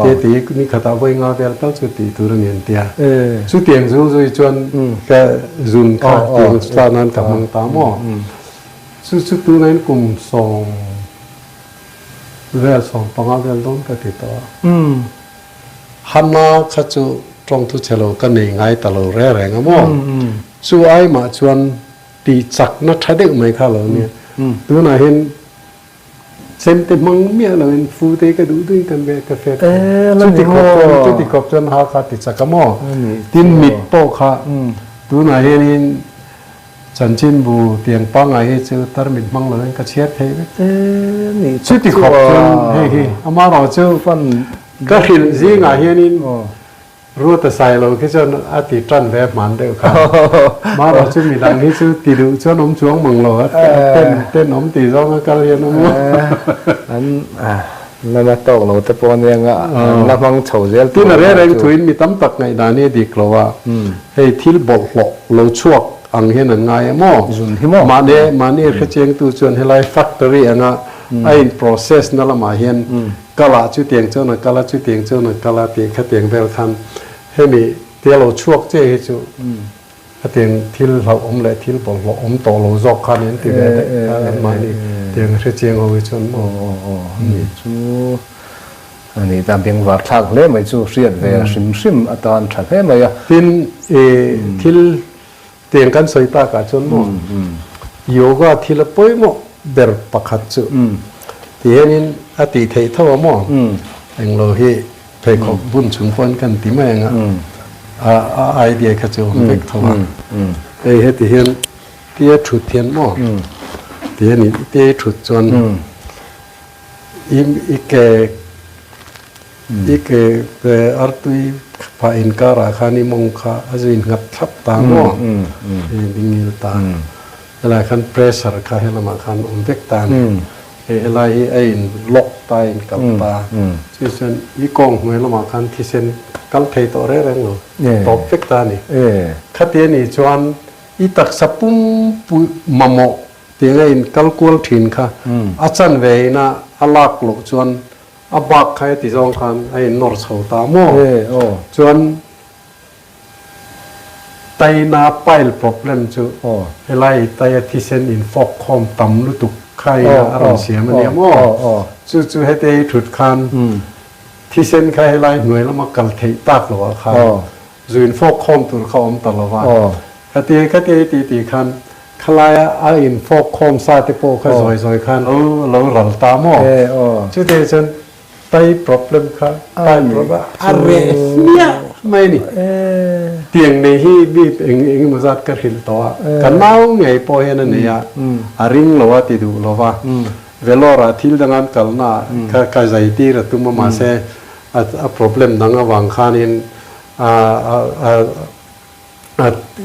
เตียนี่ขตาไว้งาเวลตั้งจุดตีตัวนี้เตียจุดเตียงจู่จวนแกจุนขาเตียงสถานั้นกับมังตามอจุดตัวนั้นกลุ่มสองเวลสองปังเวลต้นก็ติดต่อฮันนาขัดจุตรงทุเชลกันนี่ไงตลอดแรงอ่ะมั้งจู่ไอ้มาชวน ตีจักนัดทัดเด็กไหมค่ะเราเนี่ยตัวไหนเห็นเซนติมังเมียเราเห็นฟูเตก็ดูด้วยกันแบบกาแฟจุดที่ขอบจนหาคาติจักกะหม้อตินมิดโปค่ะตัวไหนเห็นฉันชินบูเตียงปังไงเจอตามิดมังเลยก็เชียร์เทนี่จุดที่ขอบจนเฮ้ยอามาเราเจอฟันก็เห็นสิไงเห็นนี่รู้แต่ใส่เราแค่จนอาทิตย์จันแบบมันเดียวกันมาเราจะมีดังนี้ชื่อตีดูเจ้าน้องช่วงมังเราเต้นน้องตีร้องก็เรียนน้องอันนั่นนะตกเราแต่ปนยังอ่ะนักมังโฉเจลที่นั่นเรื่องถุยมีตั้มตักไงดานี่ดีกว่าให้ที่บอกหลอกเราช่วงอังเห็นไงมั่วมาเนี่ยแค่เชียงตัวชวนให้ไลฟ์แฟคทอรี่อ่ะไอ้ process นั่นละมาเห็นกะลาจุดเตียงเจ้าหน่ะกะลาจุดเตียงเจ้าหน่ะกะลาเตียงแค่เตียงเวลคันให้มีเที่ยวเราช่วงเจ้าให้จูเตียงที่เราอมเลยที่บอกเราอมโตเราจอกคันนี้ที่แบบมานี่เตียงแค่เชียงเอาไว้จนนี่จูอันนี้ตามเพียงวัดทักเล่ไม่จูเสียดเวลซิมอัตอนถัดให้มาอ่ะที่ที่เตียงกันสวยตากาจนมั่วโยกะที่ละป่วยมั่วเดินปักขัดจูที่เห็นอติเทเท่ามั่วเองเราเฮไปขอบบุญชุมพลกันที่แม่งไอเดียขจูเด็กเท่าไอ้เฮที่เห็นที่ฉุดเทียนมั่วที่เห็นที่ฉุดจนอีกอาร์ตุยพาอินการาขานิมงคาอาจจะงัดทับตามั่วดิ้งยิลตาอะไรคันเพรสเซอร์ข้าให้ละมาคันเด็กตาอะไรไอ้ล็อกตายกับตาที่เส้นอีกองหวยละมาคันที่เส้นกัลเทยตัวเรื่องเนาะตบเด็กตานี่ขัดเย็นนี่ชวนอีตักสับปุ่มปุมโมเตียงไอ้กัลกูลถินค่ะอาจารย์เวน่ะอลักลุชวนอาบักใครที่สองคันไอ้นอร์สเขาตาโม่ชวนไตนาไปล์ problem จูอะไรไตที่เส้นอินฟอกคอมต่ำลุตุกใครอารมณ์เสียมันเนี่ยโม่จูให้เตยถุดคันที่เส้นใครอะไรหน่วยแล้วมากัลเทตักหรอครับจูอินฟอกคอมตัวเขาอมตลอดว่าคดีตีคันคลายอินฟอกคอมซาติโปค่อยซอยคันเราหลับตาโม่จูเตยจนไต problem ครับไต problem อะไรเนี่ยไม่นี่เตียงในที่บีบเองมาจัดกันหินตัวกันเมาไงพอเห็นนี่อ่ะอาริงเราว่าติดูเราว่าเวลาที่ดังนั้นกันน่ะก็ใจตีระตุ้มมาเสa problem ดังวางขานิน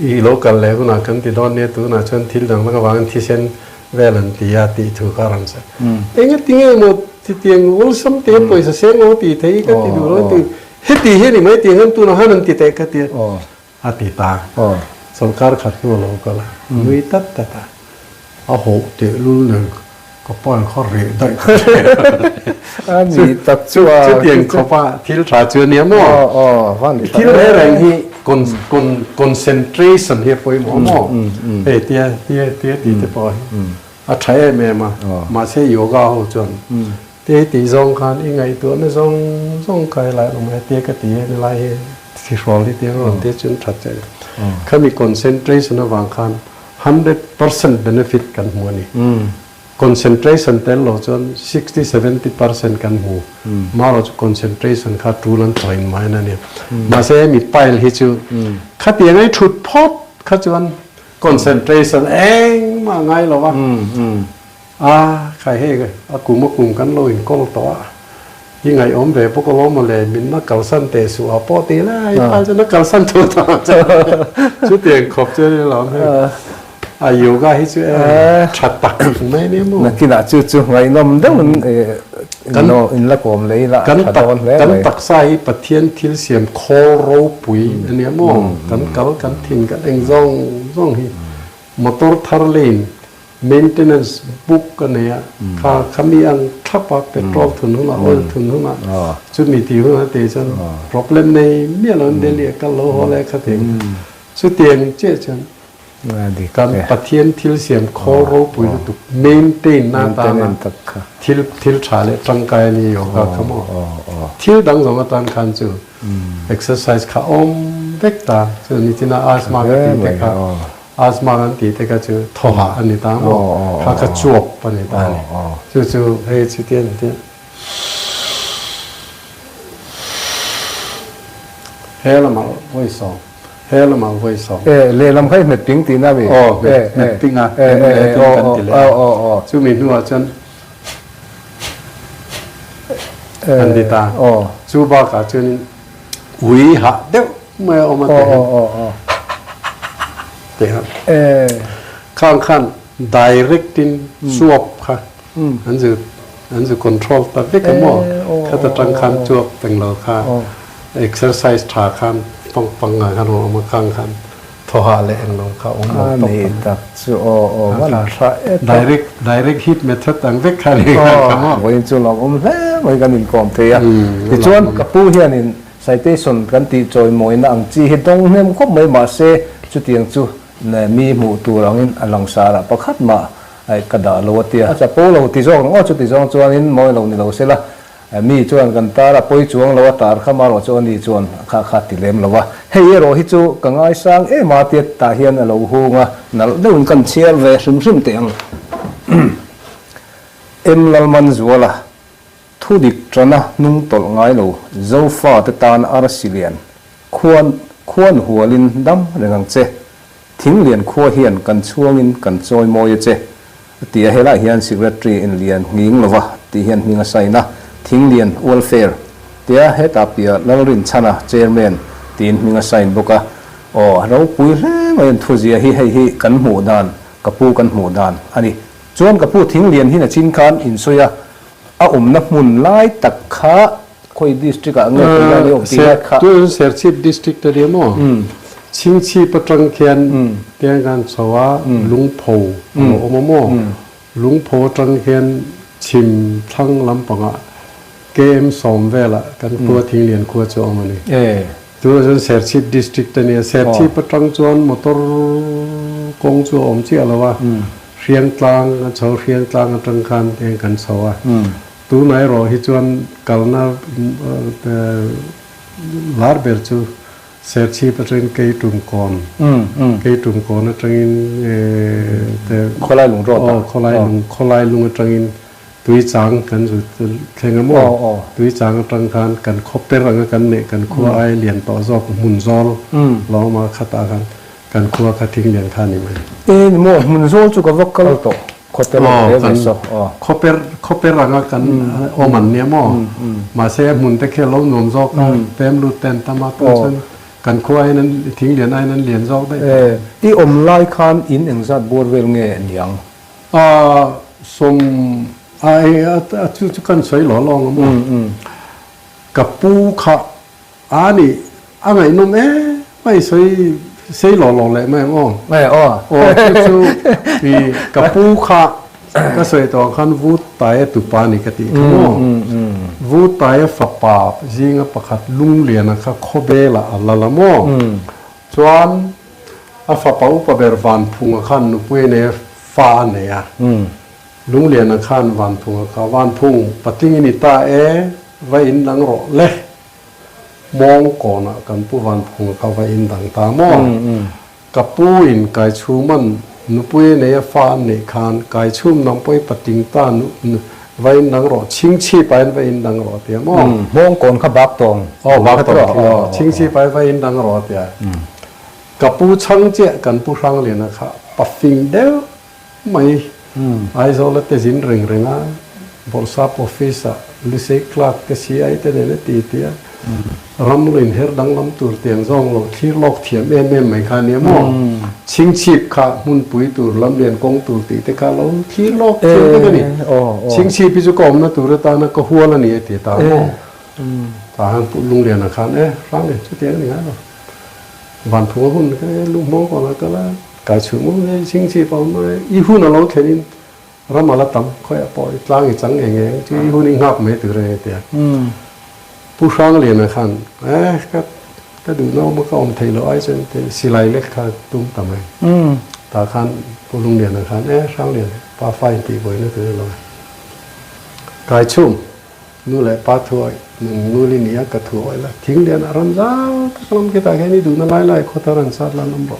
อีโลกันเลยก็น่ะกันที่โดนเนี่ยตัวน่ะชนที่ดังแล้ววางที่เส้นเวลันตีตีถูกการันส์เองที่เงี้ยหมดที่เตียงวอลซัมเตปไปเสียงโอตีเทียก็ติดูแล้วตีเฮตีเฮนี่ไม่ตีเงินตัวนั้นนั่นตีเตะก็ตีอาติตาสงการขัดขึ้นมาแล้วก็ละไม่ตัดโอ้โหเดี๋ยวรู้หนึ่งก็ป้อนข้อเรียได้อันนี้ตัดชัวเตียงเขาว่าที่เราเจอเนี่ยมั่วที่เราแรงที่concentration เฮียไปมั่วเตี้ยตีเตปอยใช้แม่มาใช้โยกะหัวจนเตี้ยตีสองคันยังไงตัวนั่นสองใครหลายลงมาเตี้ยก็ตีในลายที่รอที่เตี้ยรอเตี้ยจนชัดใจเขามี concentration ระหว่างคัน 100% benefit กันหัวนี่ concentration เต็มเราจน 60-70% กันหัวมาเราจะ concentration ค่าทูลันถอยมานั่นเนี่ยมาใช้มีไปล์ที่จูข้าเตี้ยไงชุดพอดข้าจวนconcentration เองมาไงหรอวะใครให้กันกูมากลุ่มกันเราเห็นกล้องตัวยังไงอมเบพวกเรามาเลยมินนักเกาสันเตสุอาปอตีแล้วไปจะนักเกาสันตัวต่างชุดเตียงขอบเจอได้หรออายุก็ให้ช่วยชัดตักไม่เนี่ยมั้งนักกีฬาจู่ๆไงน้องเดินกันอินละกอมเลยละกันตักใส่ปะเทียนทิลเสียมโคโรปุยอันเนี้ยมั้งกันทิ้งกันเองซ่องฮีมอเตอร์ทาร์เลนmaintenance book กันเนี่ยข้ามีอันทับว่าเป็นรอบทุนขึ้นมาออยทุนขึ้นมาจุดมีที่ขึ้นมาเตชัน problem ในเมื่อเราเดลียกันโลอะไรขัดเองสุดเตียงเจ๊จันการปะเทียนทิลเสียมโคโรปุยตุก maintain หน้าตาทิลชาเลจังกายนี่อยู่กับขโมยทิลดังสมตันคันจู exercise ข้าอมเด็กตาจนนี่ที่น่าอาสมากันที่เด็กข้า อาสมากันตีแต่ก็จะทอหาอันนี้ตามว่าข้าก็จวบปันนี้ตามจู่ๆเฮ้ยจุดเดียวเฮ้ยละมาไว้สองเฮ้ยละมาไว้สองเลลำไข่เม็ดปิ้งตีน่าเว้ยเม็ดปิ้งอ่ะจู่มีหัวจนอันนี้ตาจู่บ้ากาจนวิหะเดี๋ยวไม่เอามาเตะเตะข้างขั้น directing จวบค่ะอันจะ control แต่ไม่ก็มั่วถ้าจะตั้งขั้นจวบเป็นเราค่ะ exercise ท่าขั้นปังงานขั้นเอามาข้างขั้นทหารเล่นเราค่ะองค์ตบวันdirect hit method ต่างเวกค่ะนี่ค่ะมั่ววันจุลองแล้ววันกันอินกอมเทียที่ชวนกับผู้เฮียนินใส่เตส่วนกันตีจอยมวยนังจีฮิตงเนี่ยมันก็ไม่มาเสจุดเตียงจูเนี่ยมีหมู่ตัวเราอินอลังสาระประคัดมาไอ้กระดาษโลเตียจะโป้เราตีจงจุดตีจงจวนอินมวยเรานี่เราเสละมีจวนกันตาละปอยจวงเราตาข้ามาเราจวนนี่จวนขาดติเลมเราว่าเฮ้ยเราฮิจูกังไอซังมาเตียตาเฮียนเราหูงะนั่นเรื่องกันเชียร์เวซึมเตียงลัลมันจัวละทุดิกจนะนุ่งตลง่ายโลเจ้าฟ้าตะตานอาร์ซิเลียนควรหัวลินดำเรื่องเจทิ้งเลียนขั้วเฮียนกันช่วงอินกันจอยมอยเจตีเฮล่าเฮียนสิกเรตรีอินเลียนงิงลวะตีเฮียนมิงไซนะทิ้งเลียนวอลเฟร์ตีเฮตาเปียลรินชนะเจอร์แมนตีนมิงไซน์บุกะเราปุยเล่มันทุจีให้กันหมู่ดานกับปูกันหมู่ดานอันนี้จวนกับผู้ทิ้งเลียนที่น่ะชินคานอินโซยานักมุนไล่ตักขาคอยดิสตริกเงยไปเลยตีได้ขาตัวเซอร์ชิปดิสตริกต์เดียมั้งชิงชีปตรังเขียนเตียงกันสวะลุงโพโอมโมลุงโพตรังเขียนชิมทั้งลำปางเกมสมเวลากันตัวทิ้งเลียนคัวจอมันนี่ตัวเซอร์ชิปดิสตริกต์เนี่ยเซอร์ชิปตรังจวนมอเตอร์กงจอมเชี่ยอะไรวะเรียงกลางกันเสาเรียงกลางกันตรังคันเตียงกันสวะตัวไหนรอฮิจวนกัลนาลาร์เบอร์จูเซอร์ชีปตรินเกย์ตุงกอนเกย์ตุงกอนนะตรินแต่คนไล่ลุงรอดคนไล่ลุงตรินตุยจังกันสุดแข่งกันมั่วตุยจังตรังคันกันคบเปรังกันเนี่ยกันคัวไอเหรียญต่อซอกมุนซอลลองมาขัดตากันคัวขัดทิ้งเหรียญข้านี่ไหมมั่วมุนซอลจุกวักกะโตคบเปรังกันคบเปรังกันโอมันเนี่ยมั่วมาเสียมุนแต่แค่ล้มหนุ่มซอกเต็มรูเต็นตามาตัวฉันกันควายนั้นทิ้งเหรียญไอ้นั้นเหรียญซอกได้ที่ไล่คานอินเองจัดบัวเวลเงี้ยยังสมไอ้ทุกคนสวยหล่อลองมั้งกับปูขะอันนี้อะไรนุ่มไม่สวยหล่อเลยไม่ไม่จู่ปีกับปูขะก็สวยตัวขันวูดตายตุปานิกติวูดตายฝับปาจิงประคัดลุงเลียนะครับขบเบละอัลลละมั้งจวนฝับปาอุปเบรวันพุงขันนุปเวเนฟ้าเนี่ยลุงเลียนขันวันพุงข้าวันพุงปฏิกินิตาไว้อินดังรอเล่มองก่อนกันผู้วันพุงเขาไว้อินดังตามองกับผู้อินกายชูมันนุปเวเนฟ้าเนี่ยขันกายชูมน้ำไปปฏิงตานุไว้อินดังรอชิงชีไปไว้อินดังรอเตียมองก่อนเขาบักตรงบักตรงชิงชีไปไว้อินดังรอเตียกับผู้ช่างเจ้ากันผู้ช่างเลียนนะครับปัฟฟิงเดลไม่ไอ้โซลเตจินเริงนะบอลซาปอฟิสอะลิเซคลาเกษีไอเตเนเลตีเตียรำลินเฮร์ดังลำตูร์เตียงซองโลที่โลกเทียมไม่คานี้มั่งชิงชีพขามุนปุยตูร์ลำเลียนกงตูร์ตีแต่คาโลที่โลกเทียมกันนี่ชิงชีพพิจุกอมนะตูร์ตานะก็หัวละนี่ตีตามั่งตาหันปุลุงเรียนนะคันฟังเลยชุดเตียงนี่ฮะวันพุ่งหุ่นก็ลุงมองก่อนแล้วก็แล้วกายชูมือชิงชีพเอามาอีหุ่นเราแค่นี้รำมาละตั้มค่อยปล่อยกลางอีจังเองที่อีหุ่นงับไม่ตื่นเลยเตียผู้ช่างเรียนนะครับก็ถ้าดูน้องมันก็อมเทลอยจนสิไลเล็กค่ะตุ้มทำไมตาคันผู้ลุงเรียนนะครับช่างเรียนป้าไฟตีบ่อยนั่นคือเรากายชุ่มนู่นแหละป้าถวยนู่นลินีก็ถวยละทิ้งเรียนอารมณ์จ้าถ้าเราคิดแต่แค่นี้ดูนั่นไล่โคตรรันสัตว์ละน้ำบ่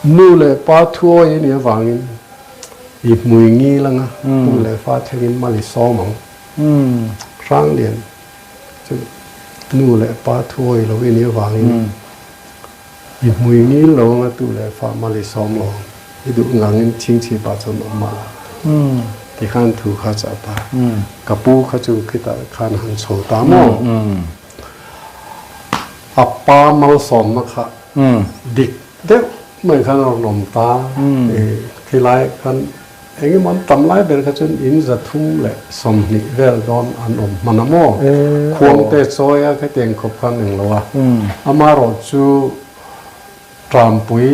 nu le pa thuo ye ni wangin i mui ngi langa nu le fa thengin mali so mang rang lian chu nu le pa thuo lo ye ni wangin i mui ngi lo nga tu le fa mali som lo i du ngangin ching chi ba chon maที่ข้านถูกเขาจะตากระปูเขาจูคิดแต่ข้านหันโฉตามองอัปปาเมาสมนะคะดิกเด็กเหมือนข้านหนมตาที่ไรข้านเองมันทำไรเป็นข้าจนอินจะทุ่งแหละสมนิเวลดอนอันอมมันน้ำมอควงเตะซอยแค่เตียงขบข้านหนึ่งแล้ววะอามาโรจูตรามปุย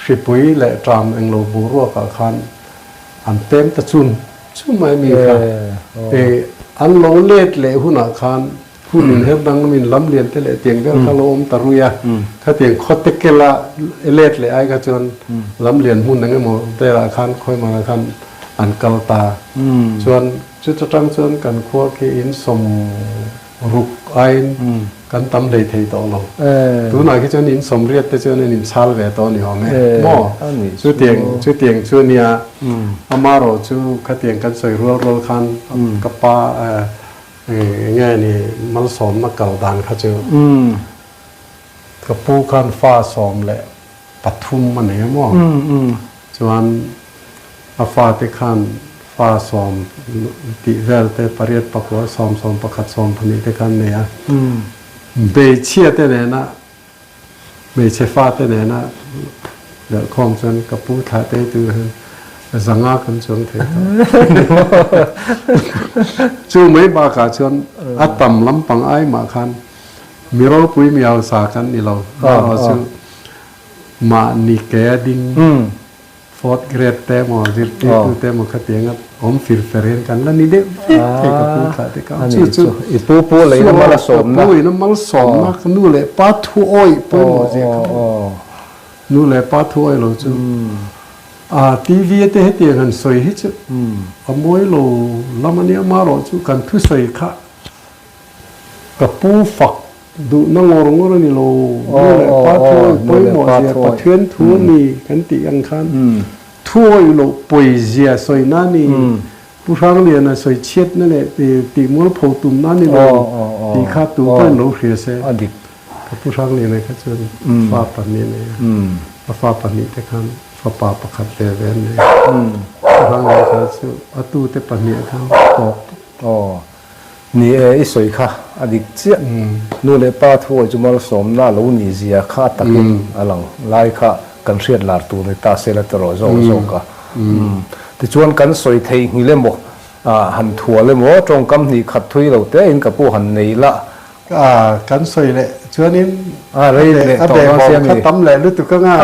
สิปุยและตรามเองโลบูรัวกับข้านอันเต็มตะจุนชุ่มไม่มีค่ะอันโลเลตเละหุ่นอาคารหุ่นเฮบดังมินล้ำเลียนเตเละเตียงเวลคาโลมตะรุยะถ้าเตียงคอตเตกเกละเลตเละไอ้กระจนล้ำเลียนหุ่นนั่งโมเตละอาคารค่อยมาอาคารอันกัลตาชวนจุดจังชวนกันขั้วกีอินสมรุกไอกันตำเลยเทตอลงตัวหน่อยที่จนอินสมเรียดแต่จนอินชาลเวตอนี่หอมไหมหม้อชุดเตียงชุดเนียอามาโรชูขัดเตียงกันสวยรัวคันกับป้าเงี้ยนี่มันสมมาเก่าดานเขาเจอกับปูคันฟ้าสมแหละปัทุมมันเนี่ยหม้อจวนอาฟ้าที่คันฟ้าสมติเวลแต่ปริยัติปะกัวสมประคัดสมพนี้ที่คันเนี่ยเบเชียเตเนนะเบเชฟ้าเตเนนะเดี๋ยวคอมจนกับปูถ่ายเตตัวเห็นสังอากันจนเถอะจู่ไม่บากาชนอัตตำลำปังไอมาคันมีเราปุยมีเอาสากันนี่เราจู่มานิเกดิงฟอร์ดเกรดเตมอจิตติตุเตมอขัดยังอมฟิลเฟรนกันแล้วนี่เด็กกับปูถ่ายเตกันจู่อีปูเลยน้ำมันสมนะปูน้ำมันสมนะนู่นเลยป้าทุ่อยปุยหมดเจ้านู่นเลยป้าทุ่อยเราจู่ทีวีเตะเตียกันสวยฮิตมวยโลลำมันเนี่ยมาโรจูกันทุสวยค่ะกับปูฝักดูนั่งงงงนี่โลนี่แหละป้าถ้วยปุยหมดเสียป้าเทือนทั่วมีกันตีอังคันถ้วยโลปุยเสียสวยนั่นนี่ผู้ช่างเรียนน่ะสวยเช็ดนั่นแหละตีมัวโผล่ตุ่มนั่นนี่โลตีข้าตัวเพื่อนโลเสียเสียกับผู้ช่างเรียนเลยก็จะฟ้าปันนี้เลยฟ้าปันนี้แต่คันฟ้าป่าประคัดเตเวนเลยร่างกายเขาชื่ออตูเตปนีครับนี่ไอ้สวยค่ะอดีตเจ้านู่นเลยป้าทั่วจุมาสมน่ารู้นี่เสียข้าตะกินอะไรไล่ค่ะกันเสียดหลาตัวในตาเซลตรอโซกะแต่ชวนกันสวยไทยนี่เลยบอกหันถั่วเลยบอกตรงกำนี่ขัดทุยเราแต่เองกับผู้หันนี่ละกันสวยเลยชวนนี้อะไรเลยต่อมาเสียมีตั้มเลยรู้ตัวก็ง่าย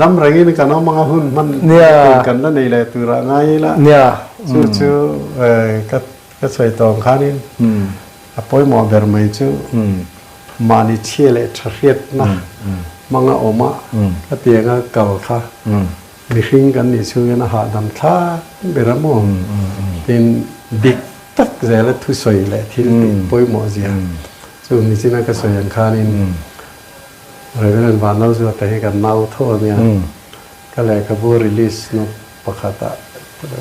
ดำแรงนี่กันน้องมังหุ่นมันเนี่ยกันแล้วนี่เลยตัวง่ายละเนี่ยชื่อก็สวยตรงข้านี่ปอยหมอเบอร์ไม่ชื่อมานิเชียเลยทรีดนะมังอมาก็เตียงก็เก่าค่ะมีฟิงกันนี่ชื่อนะหาดำท่าเบอร์มองเป็นดิกตักเจริญทุสวยเลยที่ปอยหมอเสียช่วงนี้ที่นั่นก็สวยอย่างข้านี่เราก็เรียนวันเราสุดแต่ให้กันเน่าโทษเนี่ยก็เลยก็บูรีลิสนกประคตะ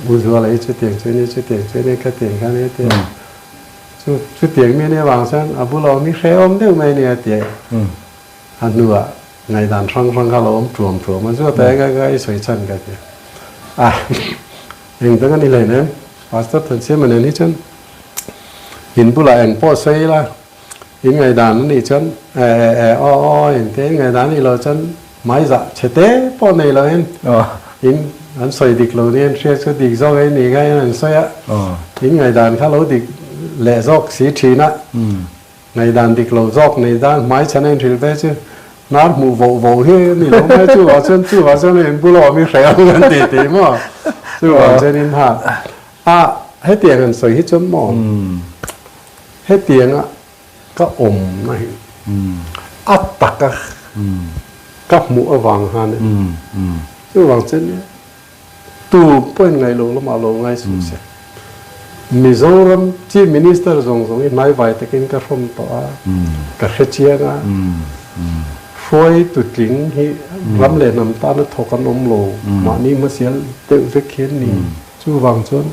บูชัวอะไรชุดเตียงชุดนี้ชุดเตียงชุดนี้ก็เตียงแค่นี้เตียงชุดเตียงมีเนี่ยวางเส้นบุเรามีใครอมเดียวไหมเนี่ยเตียงอันนู้นไงด่านฟังข้าเราอมถวมมันสุดแต่ก็สวยชันกันเตียงอย่างตั้งนี้เลยนะพาสต้าเชื่อมันนี่ฉันเห็นบุเราเองพ่อใส่ละเห็นไงด่านนี่ฉันเห็นเต้ไงด่านนี่เราฉันไม่จะเฉเต้ป้อนนี่เราเห็นอันสวยดิกเราเนี่ยเชื่อชุดดิกซอกไอ้นี่ไงอันสวยเห็นไงด่านข้าเราดิกเละซอกสีทีนะไงด่านดิกเราซอกในด่านไม้ฉันเองถือไปชื่อน้ำหมูโวเฮ้นี่เราไม่ชื่อว่าฉันเห็นบุเรามีใครเอาเงินตีมั้งชื่อว่าฉันนินทาให้เตียงกันสวยที่จนมองให้เตียงก็อมไม่อัตตะกะกับหมูอวังฮานี่คือวังเช่นนี้ตูเป็นไงลงแล้วมาลงไงสุดเสียมิโซรัมที่มินิสเตอร์ส่งนายไว้แต่กินกระฟมตัวกระเชียงฟู ช่วยตุดจิงที่รำเล่นน้ำตาลทอกันอมโลมานี่มาเสียเตะเฟกเขียนนี่จู่วางจน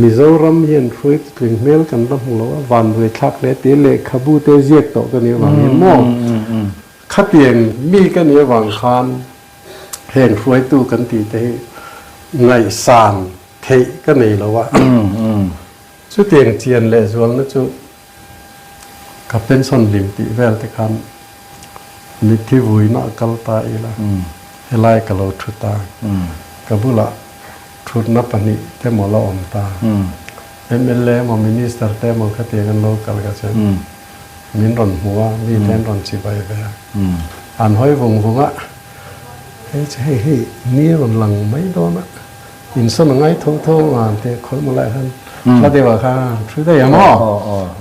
มิโซรัมเฮียนช่วยตุดจิงเมลกันรำโลวันเวทักเลตีเลขบูเตเจียกโตกันนี่วางเห็นโม่ขัดเตียงมีกันนี่วางคานเห็นช่วยตู้กันตีเตไงสานเทกันนี่แล้ววะจู่เตียงเจียนเลยส่วนนั้นจู่กับเป็นส่วนลิมติเวลแต่คันมิทิวุยนักกัลตาอีละเฮลัยกัลโทุตากับบุละทุนนับปนิเทมอลอมตาMLA มอมินิสเตอร์เทมอขัดเตียงกันโลกัลกันเช่นมินรอนหัวมีแทนรอนสิบใบไปอ่านห้อยวงอ่ะเฮ้ยนี่รอนหลังไม่โดนอ่ะอินสนง่ายทุ่งอ่านแต่คนมาแล้วท่านถ้าเดี๋ยวข้าช่วยได้ยังมั้ง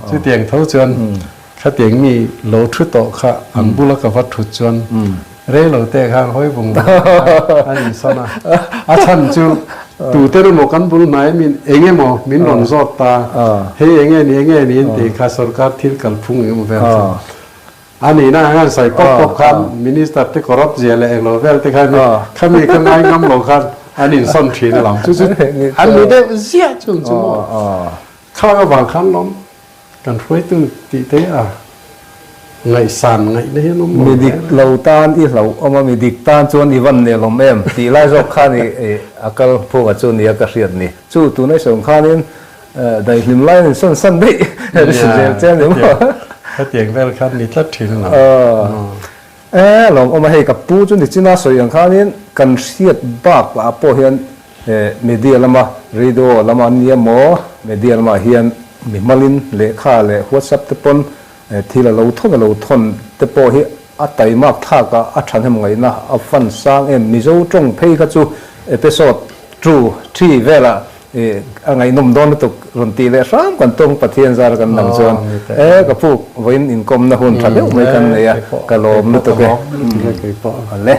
ช่วยเตียงเท่าจนข้าเตียงมีโลชุดโตข้าอันบุลกับวัตถุจนเร่โลเตะข้างห้อยวงอันอินสนะอาชันจูตูเตรุโมกันบุลไหนมินเองโมมินรอนซอดตาเฮ้ยเองนี่ตีข้าสรการที่กัลพุ่งเองเวลอันนี้นะงานใส่ก๊อกคันมินิสเตอร์ที่กรับเจริญเองโลเวลที่ข้ามีข้างในงำโลคันอันนี้ส่วนที่นั่นหลังจุดอันนี้ได้เสียจุนเข้ากับบางครั้งล้มกันช่วยตู้ตีเตะไงสั่นไงเนี่ยน้องมีดิกเหล่าตานอีเหล่าเอามามีดิกตานจวนอีวันเนี่ยลมเอ็มตีไล่รอบข้านี่อาการพวกจวนนี่อาการเสียดนี่จู่ตัวในสงข้านี่ได้ลิมไล่นี่สั้นๆได้รู้สึกเจ็บเนี่ยมั้งถ้าเตียงเวลคันนี่ทัดถึงหรอลองเอามาให้กับปูจนที่จีน่าสวยอย่างข้านี่กันเสียดบากว่าพอเห็นมีเดียละมารีโดละมาเนี่ยหมอมีเดียละมาเห็นมีมาลินเลขาเลหัวซับตะปนทีละเราทนแต่พอเห็นอัตไตมากท่าก็อัดฉันให้มึงไงนะอัฟฟันสร้างมิโซจงเพย์ก็จู่เอพิโซดจูที่เวลาไงนุ่มโดนตุกรุนตีเลยซ้ำกันตรงปะเทียนซาร์กันดังจวนกับพวกวินอินคอมนะหุ่นทับเดียวไม่กันเลยก็ลมนุตุกเลยอะไร